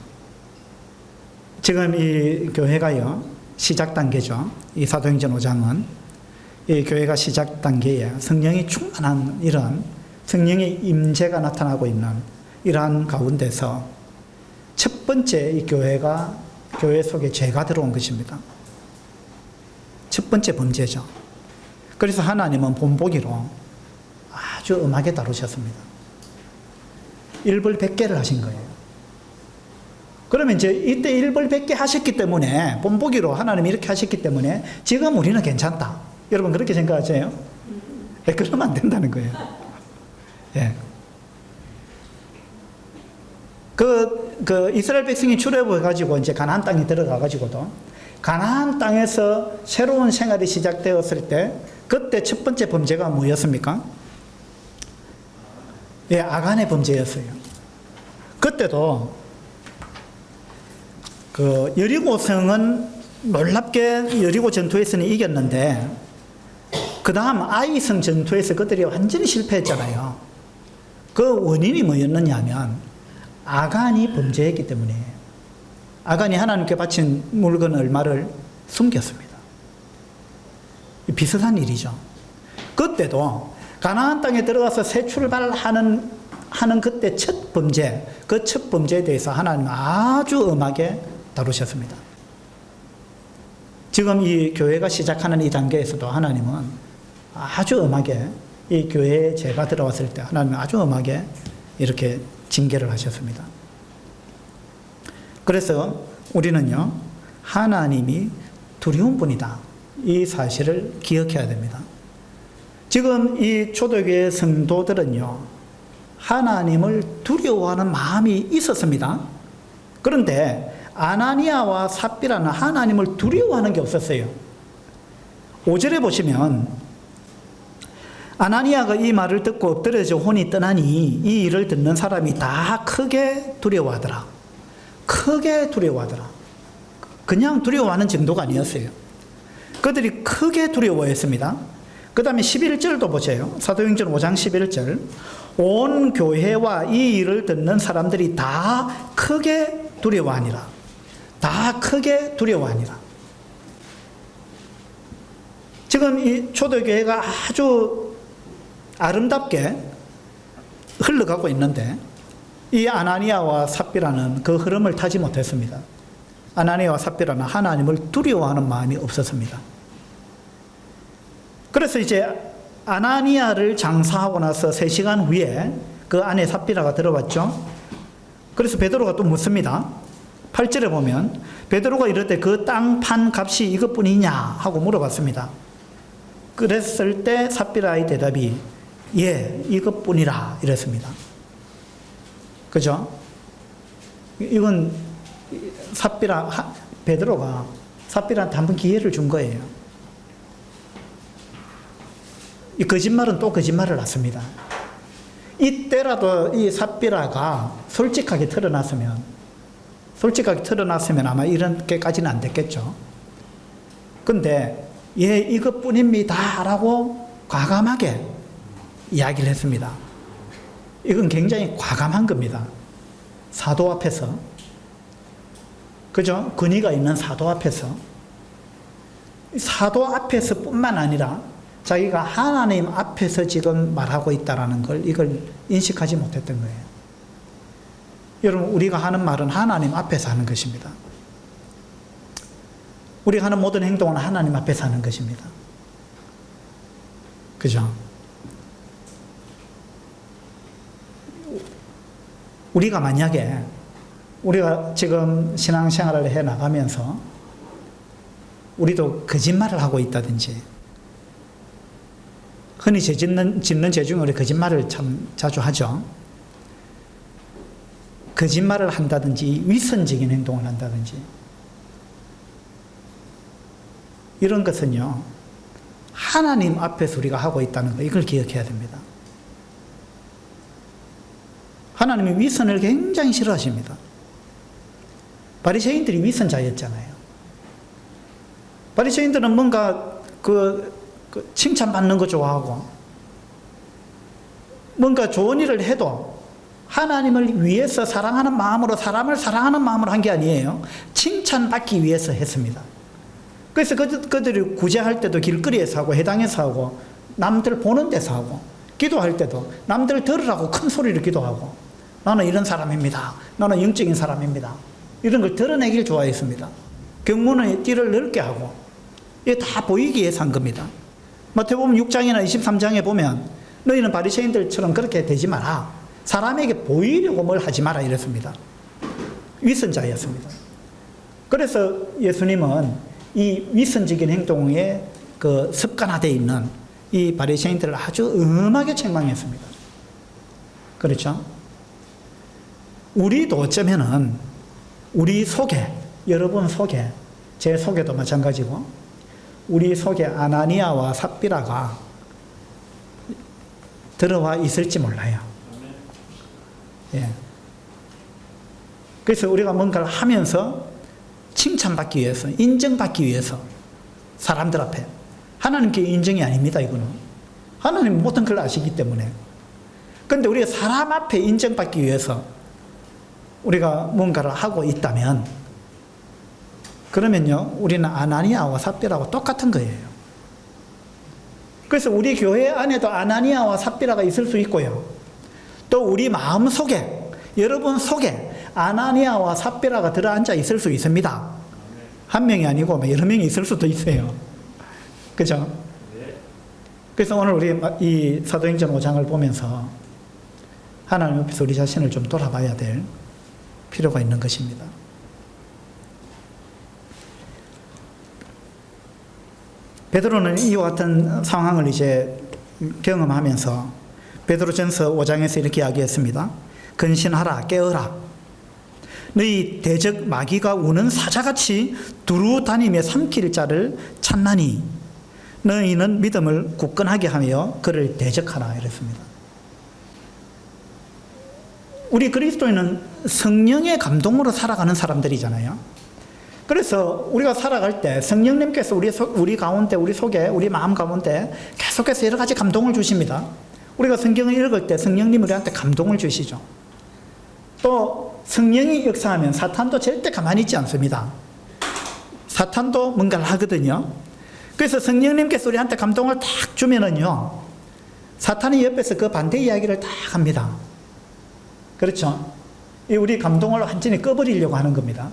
지금 이 교회가요, 시작 단계죠. 이 사도행전 5장은 이 교회가 시작 단계에 성령이 충만한 이런 성령의 임재가 나타나고 있는 이러한 가운데서 첫 번째 이 교회 속에 죄가 들어온 것입니다. 첫 번째 범죄죠. 그래서 하나님은 본보기로 아주 엄하게 다루셨습니다. 일벌백계를 하신 거예요. 그러면 이제 이때 일벌백계 하셨기 때문에, 본보기로 하나님이 이렇게 하셨기 때문에 지금 우리는 괜찮다. 여러분 그렇게 생각하세요? 네, 그러면 안 된다는 거예요. 예. 그 이스라엘 백성이 출애굽해가지고 이제 가나안 땅에 들어가가지고도 가나안 땅에서 새로운 생활이 시작되었을 때 그때 첫 번째 범죄가 뭐였습니까? 예, 아간의 범죄였어요. 그때도 그 여리고성은 놀랍게 여리고 전투에서는 이겼는데 그 다음 아이성 전투에서 그들이 완전히 실패했잖아요. 그 원인이 뭐였느냐 하면 아간이 범죄했기 때문이에요. 아간이 하나님께 바친 물건 얼마를 숨겼습니다. 비슷한 일이죠. 그때도 가나안 땅에 들어가서 새 출발하는 그때 첫 범죄, 그 첫 범죄에 대해서 하나님은 아주 엄하게 다루셨습니다. 지금 이 교회가 시작하는 이 단계에서도 하나님은 아주 엄하게 이 교회에 죄가 들어왔을 때 하나님은 아주 엄하게 이렇게 징계를 하셨습니다. 그래서 우리는요, 하나님이 두려운 분이다. 이 사실을 기억해야 됩니다. 지금 이 초대교회 성도들은요, 하나님을 두려워하는 마음이 있었습니다. 그런데 아나니아와 삽비라는 하나님을 두려워하는 게 없었어요. 5절에 보시면 아나니아가 이 말을 듣고 엎드려져 혼이 떠나니 이 일을 듣는 사람이 다 크게 두려워하더라. 크게 두려워하더라. 그냥 두려워하는 정도가 아니었어요. 그들이 크게 두려워했습니다. 그 다음에 11절도 보세요. 사도행전 5장 11절. 온 교회와 이 일을 듣는 사람들이 다 크게 두려워하니라. 다 크게 두려워하니라. 지금 이 초대교회가 아주 아름답게 흘러가고 있는데 이 아나니아와 삽비라는 그 흐름을 타지 못했습니다. 아나니아와 삽비라는 하나님을 두려워하는 마음이 없었습니다. 그래서 이제 아나니아를 장사하고 나서 3시간 후에 그 안에 삽비라가 들어왔죠. 그래서 베드로가 또 묻습니다. 8절에 보면 베드로가 이럴 때 그 땅 판 값이 이것뿐이냐 하고 물어봤습니다. 그랬을 때 삽비라의 대답이 예, 이것뿐이라 이랬습니다. 그죠? 이건 베드로가 삽비라한테 한번 기회를 준 거예요. 이 거짓말은 또 거짓말을 낳습니다. 이때라도 이 삽비라가 솔직하게 털어놨으면 아마 이렇게까지는 안 됐겠죠. 근데 예, 이것뿐입니다 라고 과감하게 이야기를 했습니다. 이건 굉장히 과감한 겁니다. 사도 앞에서, 그죠? 권위가 있는 사도 앞에서 뿐만 아니라 자기가 하나님 앞에서 지금 말하고 있다라는 걸 이걸 인식하지 못했던 거예요. 여러분, 우리가 하는 말은 하나님 앞에서 하는 것입니다. 우리가 하는 모든 행동은 하나님 앞에서 하는 것입니다. 그죠? 우리가 만약에 우리가 지금 신앙생활을 해 나가면서 우리도 거짓말을 하고 있다든지, 흔히 짓는 죄 중에 우리 거짓말을 참 자주 하죠. 거짓말을 한다든지 위선적인 행동을 한다든지 이런 것은요, 하나님 앞에서 우리가 하고 있다는 거, 이걸 기억해야 됩니다. 하나님이 위선을 굉장히 싫어하십니다. 바리새인들이 위선자였잖아요. 바리새인들은 뭔가 칭찬받는 거 좋아하고, 뭔가 좋은 일을 해도 하나님을 위해서 사랑하는 마음으로, 사람을 사랑하는 마음으로 한 게 아니에요. 칭찬받기 위해서 했습니다. 그래서 그들이 구제할 때도 길거리에서 하고, 회당에서 하고, 남들 보는 데서 하고, 기도할 때도 남들 들으라고 큰 소리로 기도하고, 나는 이런 사람입니다, 나는 영적인 사람입니다, 이런 걸 드러내길 좋아했습니다. 경문의 띠를 넓게 하고, 이게 다 보이기 위해서 한 겁니다. 마태복음 6장이나 23장에 보면 너희는 바리새인들처럼 그렇게 되지 마라, 사람에게 보이려고 뭘 하지 마라, 이랬습니다. 위선자였습니다. 그래서 예수님은 이 위선적인 행동에 습관화되어 있는 이 바리새인들을 아주 엄하게 책망했습니다. 그렇죠? 우리도 어쩌면은 우리 속에, 여러분 속에, 제 속에도 마찬가지고, 우리 속에 아나니아와 삽비라가 들어와 있을지 몰라요. 예. 그래서 우리가 뭔가를 하면서 칭찬받기 위해서, 인정받기 위해서, 사람들 앞에, 하나님께 인정이 아닙니다, 이거는. 하나님 모든 걸 아시기 때문에. 그런데 우리가 사람 앞에 인정받기 위해서 우리가 뭔가를 하고 있다면, 그러면요, 우리는 아나니아와 삽비라하고 똑같은 거예요. 그래서 우리 교회 안에도 아나니아와 삽비라가 있을 수 있고요, 또 우리 마음 속에, 여러분 속에 아나니아와 삽비라가 들어앉아 있을 수 있습니다. 한 명이 아니고 여러 명이 있을 수도 있어요. 그죠? 그래서 오늘 우리 이 사도행전 5장을 보면서 하나님 앞에서 우리 자신을 좀 돌아봐야 될 필요가 있는 것입니다. 베드로는 이와 같은 상황을 이제 경험하면서 베드로전서 5장에서 이렇게 이야기했습니다. 근신하라, 깨어라. 너희 대적 마귀가 우는 사자같이 두루 다니며 삼킬 자를 찾나니 너희는 믿음을 굳건하게 하며 그를 대적하라, 이랬습니다. 우리 그리스도인은 성령의 감동으로 살아가는 사람들이잖아요. 그래서 우리가 살아갈 때 성령님께서 우리 가운데, 우리 속에, 우리 마음 가운데 계속해서 여러 가지 감동을 주십니다. 우리가 성경을 읽을 때 성령님이 우리한테 감동을 주시죠. 또 성령이 역사하면 사탄도 절대 가만히 있지 않습니다. 사탄도 뭔가를 하거든요. 그래서 성령님께서 우리한테 감동을 탁 주면은요, 사탄이 옆에서 그 반대 이야기를 탁 합니다. 그렇죠? 우리 감동을 완전히 꺼버리려고 하는 겁니다.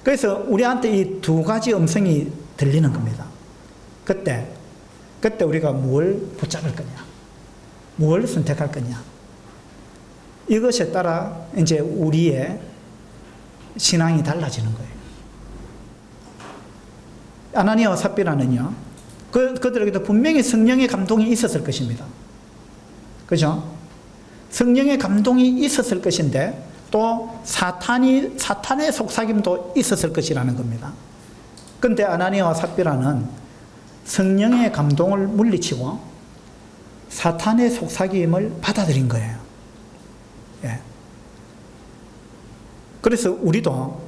그래서 우리한테 이 두 가지 음성이 들리는 겁니다. 그때 우리가 뭘 붙잡을 거냐, 뭘 선택할 거냐, 이것에 따라 이제 우리의 신앙이 달라지는 거예요. 아나니아와 삽비라는요, 그들에게도 분명히 성령의 감동이 있었을 것입니다. 그죠? 성령의 감동이 있었을 것인데 또 사탄의 속삭임도 있었을 것이라는 겁니다. 그런데 아나니아와 삽비라는 성령의 감동을 물리치고 사탄의 속삭임을 받아들인 거예요. 예. 그래서 우리도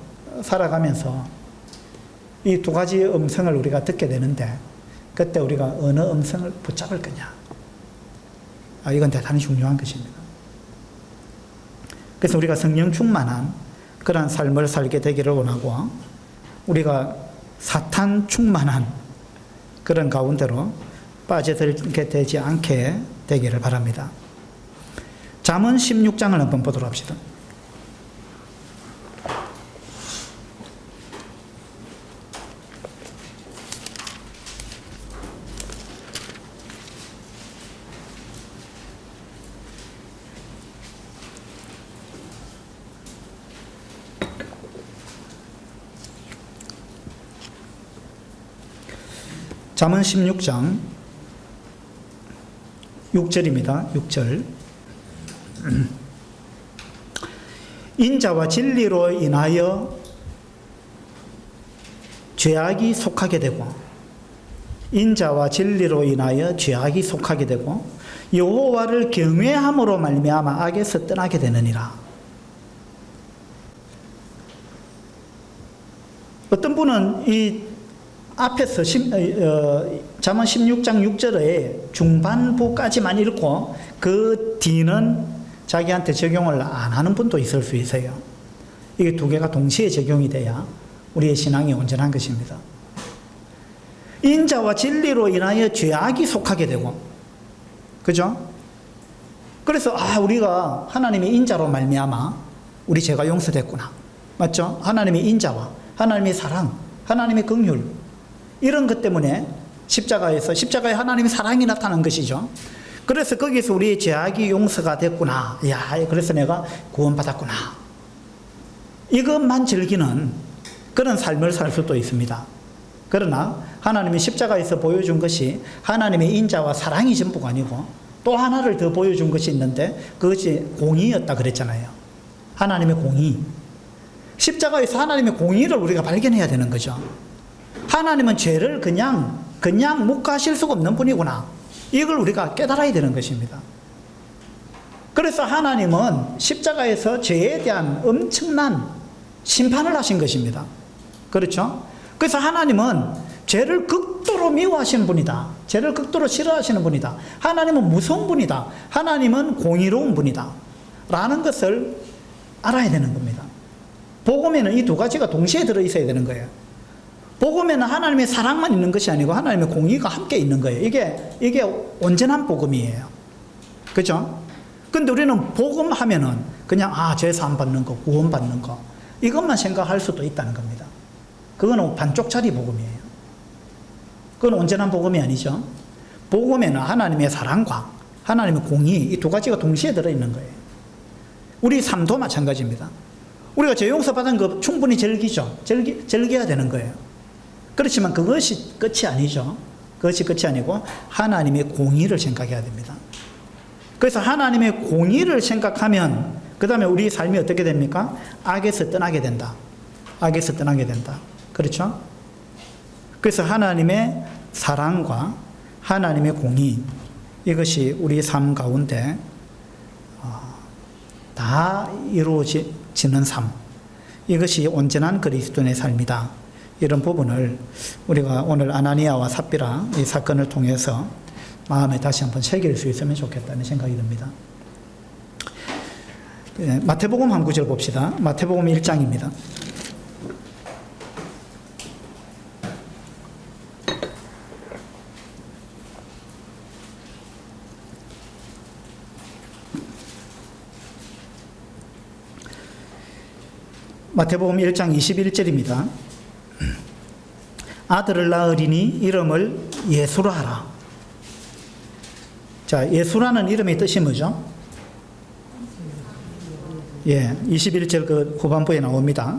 살아가면서 이 두 가지 음성을 우리가 듣게 되는데, 그때 우리가 어느 음성을 붙잡을 거냐, 이건 대단히 중요한 것입니다. 그래서 우리가 성령 충만한 그런 삶을 살게 되기를 원하고, 우리가 사탄 충만한 그런 가운데로 빠져들게 되지 않게 되기를 바랍니다. 잠언 16장을 한번 보도록 합시다. 잠언 16장 6절입니다. 6절. 인자와 진리로 인하여 죄악이 속하게 되고, 인자와 진리로 인하여 죄악이 속하게 되고, 여호와를 경외함으로 말미암아 악에서 떠나게 되느니라. 어떤 분은 이 앞에서 잠언 16장 6절의 중반부까지만 읽고 그 뒤는 자기한테 적용을 안 하는 분도 있을 수 있어요. 이게 두 개가 동시에 적용이 돼야 우리의 신앙이 온전한 것입니다. 인자와 진리로 인하여 죄악이 속하게 되고, 그죠? 그래서 우리가 하나님의 인자로 말미암아 우리 죄가 용서됐구나, 맞죠? 하나님의 인자와 하나님의 사랑, 하나님의 긍휼, 이런 것 때문에 십자가에 하나님의 사랑이 나타난 것이죠. 그래서 거기서 우리의 죄악이 용서가 됐구나. 그래서 내가 구원받았구나. 이것만 즐기는 그런 삶을 살 수도 있습니다. 그러나 하나님이 십자가에서 보여준 것이 하나님의 인자와 사랑이 전부가 아니고 또 하나를 더 보여준 것이 있는데 그것이 공의였다 그랬잖아요. 하나님의 공의. 십자가에서 하나님의 공의를 우리가 발견해야 되는 거죠. 하나님은 죄를 그냥 묵과하실 수가 없는 분이구나. 이걸 우리가 깨달아야 되는 것입니다. 그래서 하나님은 십자가에서 죄에 대한 엄청난 심판을 하신 것입니다. 그렇죠? 그래서 하나님은 죄를 극도로 미워하시는 분이다. 죄를 극도로 싫어하시는 분이다. 하나님은 무서운 분이다. 하나님은 공의로운 분이다. 라는 것을 알아야 되는 겁니다. 복음에는 이 두 가지가 동시에 들어있어야 되는 거예요. 복음에는 하나님의 사랑만 있는 것이 아니고 하나님의 공의가 함께 있는 거예요. 이게 온전한 복음이에요. 그죠? 근데 우리는 복음 하면은 그냥 죄 사함 받는 거, 구원 받는 거, 이것만 생각할 수도 있다는 겁니다. 그거는 반쪽짜리 복음이에요. 그건 온전한 복음이 아니죠. 복음에는 하나님의 사랑과 하나님의 공의, 이 두 가지가 동시에 들어있는 거예요. 우리 삶도 마찬가지입니다. 우리가 죄 용서 받은 거 충분히 즐기죠. 즐겨야 되는 거예요. 그렇지만 그것이 끝이 아니죠. 그것이 끝이 아니고 하나님의 공의를 생각해야 됩니다. 그래서 하나님의 공의를 생각하면 그 다음에 우리 삶이 어떻게 됩니까? 악에서 떠나게 된다. 악에서 떠나게 된다. 그렇죠? 그래서 하나님의 사랑과 하나님의 공의, 이것이 우리 삶 가운데 다 이루어지는 삶, 이것이 온전한 그리스도인의 삶이다. 이런 부분을 우리가 오늘 아나니아와 삽비라 이 사건을 통해서 마음에 다시 한번 새길 수 있으면 좋겠다는 생각이 듭니다. 마태복음 한 구절 봅시다. 마태복음 1장입니다. 마태복음 1장 21절입니다. 아들을 낳으리니 이름을 예수라 하라. 자, 예수라는 이름의 뜻이 뭐죠? 21절 그 후반부에 나옵니다.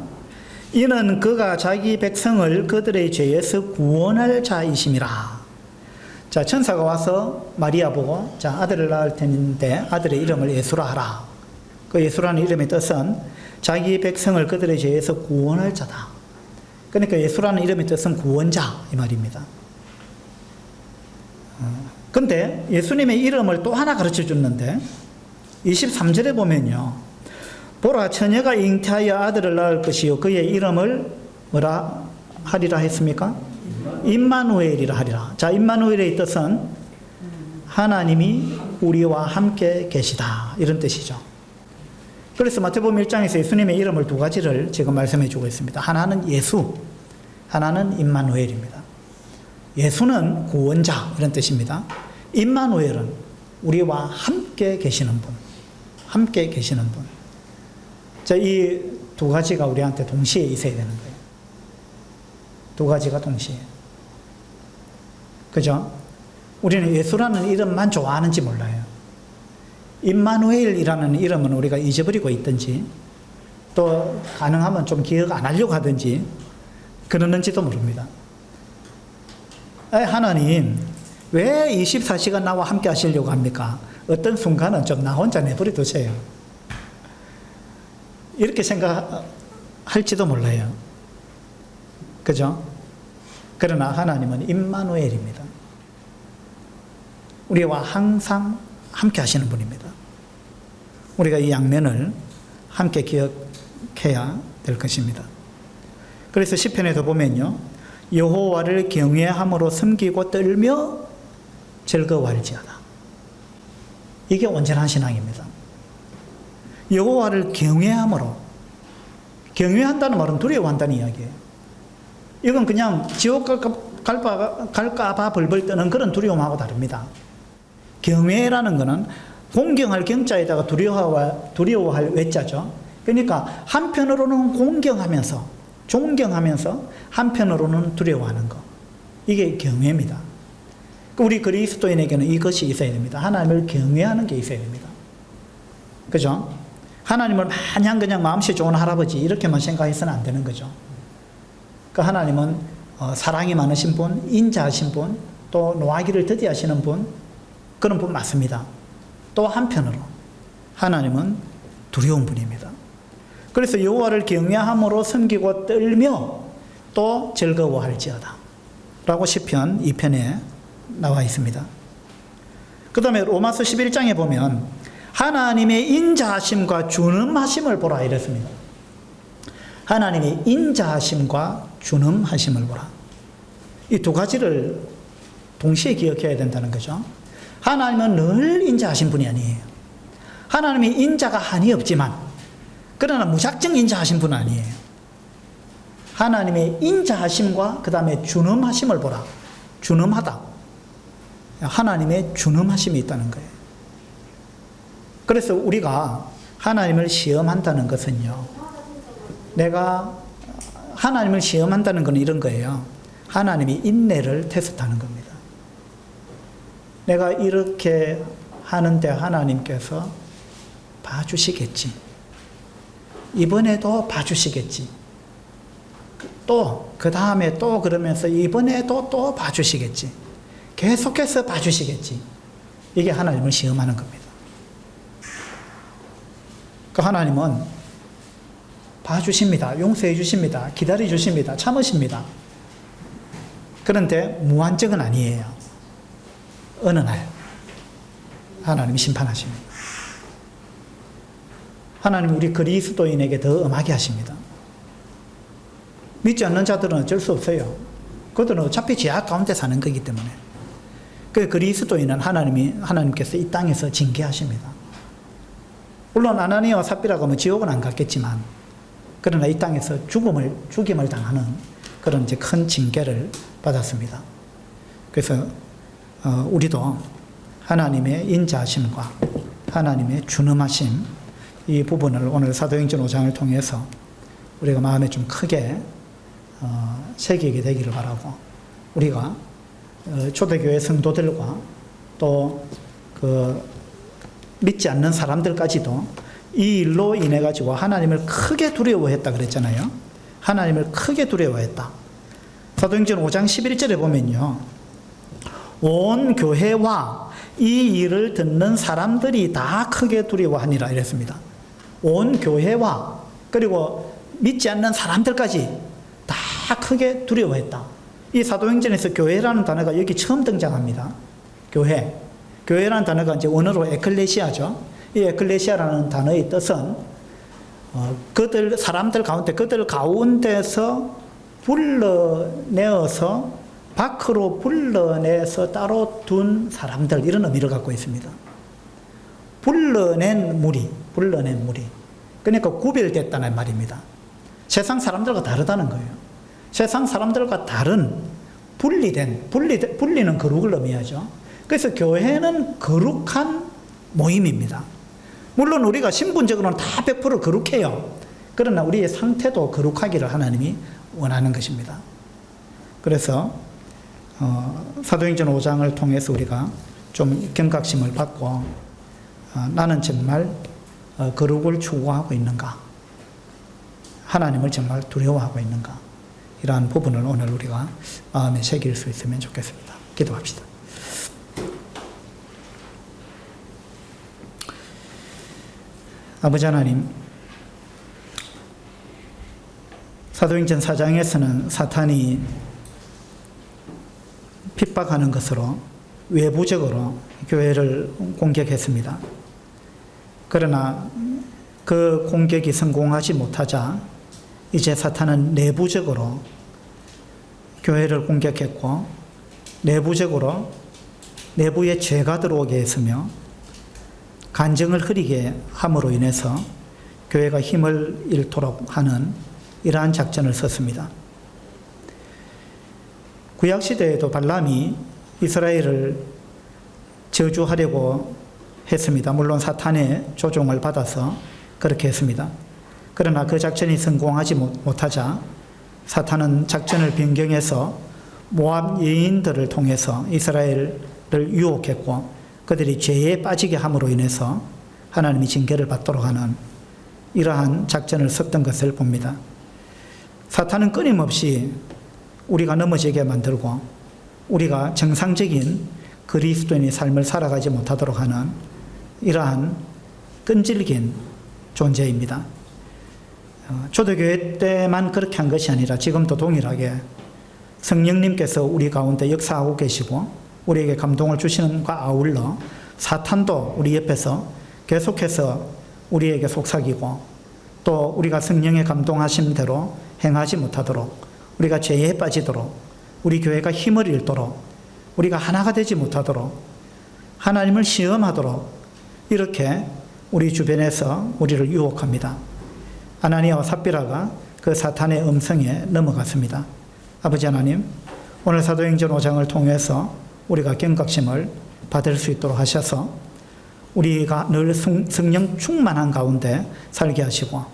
이는 그가 자기 백성을 그들의 죄에서 구원할 자이심이라. 자, 천사가 와서 마리아 보고 아들을 낳을 텐데 아들의 이름을 예수라 하라. 그 예수라는 이름의 뜻은 자기 백성을 그들의 죄에서 구원할 자다. 그러니까 예수라는 이름의 뜻은 구원자, 이 말입니다. 근데 예수님의 이름을 또 하나 가르쳐 줬는데 23절에 보면요, 보라 처녀가 잉태하여 아들을 낳을 것이요 그의 이름을 뭐라 하리라 했습니까? 임마누엘이라 하리라. 자, 임마누엘의 뜻은 하나님이 우리와 함께 계시다, 이런 뜻이죠. 그래서 마태복음 1장에서 예수님의 이름을 두 가지를 지금 말씀해 주고 있습니다. 하나는 예수, 하나는 임마누엘입니다. 예수는 구원자 이런 뜻입니다. 임마누엘은 우리와 함께 계시는 분, 함께 계시는 분. 자, 이 두 가지가 우리한테 동시에 있어야 되는 거예요. 두 가지가 동시에. 그죠? 우리는 예수라는 이름만 좋아하는지 몰라요. 임마누엘이라는 이름은 우리가 잊어버리고 있든지 또 가능하면 좀 기억 안 하려고 하든지 그러는지도 모릅니다. 하나님 왜 24시간 나와 함께 하시려고 합니까? 어떤 순간은 좀 나 혼자 내버려 두세요. 이렇게 생각할지도 몰라요. 그죠? 그러나 하나님은 임마누엘입니다. 우리와 항상 함께 하시는 분입니다. 우리가 이 양면을 함께 기억해야 될 것입니다. 그래서 시편에도 보면요, 여호와를 경외함으로 섬기고 떨며 즐거워할지어다. 이게 온전한 신앙입니다. 여호와를 경외함으로, 경외한다는 말은 두려워한다는 이야기예요. 이건 그냥 지옥 갈까봐 벌벌 떠는 그런 두려움하고 다릅니다. 경외라는 것은 공경할 경자에다가 두려워할 외자죠. 그러니까 한편으로는 공경하면서, 존경하면서 한편으로는 두려워하는 것. 이게 경외입니다. 우리 그리스도인에게는 이것이 있어야 됩니다. 하나님을 경외하는 게 있어야 됩니다. 그죠? 하나님을 마냥 그냥 마음씨 좋은 할아버지 이렇게만 생각해서는 안 되는 거죠. 그 하나님은 사랑이 많으신 분, 인자하신 분, 또 노하기를 더디하시는 분, 그런 분 맞습니다. 또 한편으로 하나님은 두려운 분입니다. 그래서 여호와를 경외함으로 섬기고 떨며 또 즐거워할지어다 라고 시편 2편에 나와 있습니다. 그 다음에 로마서 11장에 보면 하나님의 인자하심과 준엄하심을 보라 이랬습니다. 하나님의 인자하심과 준엄하심을 보라. 이 두 가지를 동시에 기억해야 된다는 거죠. 하나님은 늘 인자하신 분이 아니에요. 하나님의 인자가 한이 없지만 그러나 무작정 인자하신 분은 아니에요. 하나님의 인자하심과 그 다음에 준엄하심을 보라. 준엄하다. 하나님의 준엄하심이 있다는 거예요. 그래서 우리가 하나님을 시험한다는 것은요, 내가 하나님을 시험한다는 건 이런 거예요. 하나님이 인내를 테스트하는 겁니다. 내가 이렇게 하는데 하나님께서 봐주시겠지. 이번에도 봐주시겠지. 또 그 다음에 또 그러면서 이번에도 또 봐주시겠지. 계속해서 봐주시겠지. 이게 하나님을 시험하는 겁니다. 그 하나님은 봐주십니다. 용서해 주십니다. 기다려 주십니다. 참으십니다. 그런데 무한적은 아니에요. 어느 날 하나님이 심판하십니다. 하나님 우리 그리스도인에게 더 엄하게 하십니다. 믿지 않는 자들은 어쩔 수 없어요. 그들은 어차피 죄악 가운데 사는 거기 때문에. 그 그리스도인은 하나님께서 이 땅에서 징계하십니다. 물론 아나니아와 삽비라가 뭐 지옥은 안 갔겠지만, 그러나 이 땅에서 죽임을 당하는 그런 이제 큰 징계를 받았습니다. 그래서 우리도 하나님의 인자하심과 하나님의 준엄하심 이 부분을 오늘 사도행전 5장을 통해서 우리가 마음에 좀 크게 새기게 되기를 바라고, 우리가 초대교회 성도들과 또 믿지 않는 사람들까지도 이 일로 인해 가지고 하나님을 크게 두려워했다 그랬잖아요. 하나님을 크게 두려워했다. 사도행전 5장 11절에 보면요, 온 교회와 이 일을 듣는 사람들이 다 크게 두려워하니라 이랬습니다. 온 교회와 그리고 믿지 않는 사람들까지 다 크게 두려워했다. 이 사도행전에서 교회라는 단어가 여기 처음 등장합니다. 교회라는 단어가 이제 원어로 에클레시아죠. 이 에클레시아라는 단어의 뜻은 사람들 가운데 그들 가운데서 불러내어서 밖으로 불러내서 따로 둔 사람들, 이런 의미를 갖고 있습니다. 불러낸 무리. 그러니까 구별됐다는 말입니다. 세상 사람들과 다르다는 거예요. 세상 사람들과 다른 분리는 거룩을 의미하죠. 그래서 교회는 거룩한 모임입니다. 물론 우리가 신분적으로는 다 100% 거룩해요. 그러나 우리의 상태도 거룩하기를 하나님이 원하는 것입니다. 그래서 사도행전 5장을 통해서 우리가 좀 경각심을 받고 나는 정말 거룩을 추구하고 있는가? 하나님을 정말 두려워하고 있는가? 이러한 부분을 오늘 우리가 마음에 새길 수 있으면 좋겠습니다. 기도합시다. 아버지 하나님, 사도행전 4장에서는 사탄이 핍박하는 것으로 외부적으로 교회를 공격했습니다. 그러나 그 공격이 성공하지 못하자 이제 사탄은 내부적으로 교회를 공격했고 내부적으로 내부에 죄가 들어오게 했으며 간증을 흐리게 함으로 인해서 교회가 힘을 잃도록 하는 이러한 작전을 썼습니다. 구약시대에도 발람이 이스라엘을 저주하려고 했습니다. 물론 사탄의 조종을 받아서 그렇게 했습니다. 그러나 그 작전이 성공하지 못하자 사탄은 작전을 변경해서 모압 여인들을 통해서 이스라엘을 유혹했고 그들이 죄에 빠지게 함으로 인해서 하나님이 징계를 받도록 하는 이러한 작전을 썼던 것을 봅니다. 사탄은 끊임없이 우리가 넘어지게 만들고 우리가 정상적인 그리스도인의 삶을 살아가지 못하도록 하는 이러한 끈질긴 존재입니다. 초대교회 때만 그렇게 한 것이 아니라 지금도 동일하게 성령님께서 우리 가운데 역사하고 계시고 우리에게 감동을 주시는 것과 아울러 사탄도 우리 옆에서 계속해서 우리에게 속삭이고 또 우리가 성령의 감동하심대로 행하지 못하도록 우리가 죄에 빠지도록 우리 교회가 힘을 잃도록 우리가 하나가 되지 못하도록 하나님을 시험하도록 이렇게 우리 주변에서 우리를 유혹합니다. 아나니아와 삽비라가 그 사탄의 음성에 넘어갔습니다. 아버지 하나님, 오늘 사도행전 5장을 통해서 우리가 경각심을 받을 수 있도록 하셔서 우리가 늘 성령 충만한 가운데 살게 하시고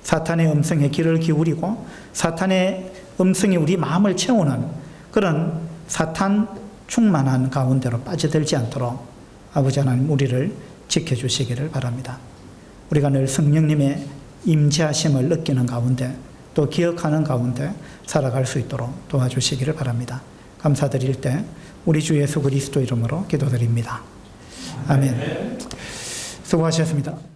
사탄의 음성에 귀를 기울이고 사탄의 음성이 우리 마음을 채우는 그런 사탄 충만한 가운데로 빠져들지 않도록 아버지 하나님 우리를 지켜주시기를 바랍니다. 우리가 늘 성령님의 임재하심을 느끼는 가운데 또 기억하는 가운데 살아갈 수 있도록 도와주시기를 바랍니다. 감사드릴 때 우리 주 예수 그리스도 이름으로 기도드립니다. 아멘. 수고하셨습니다.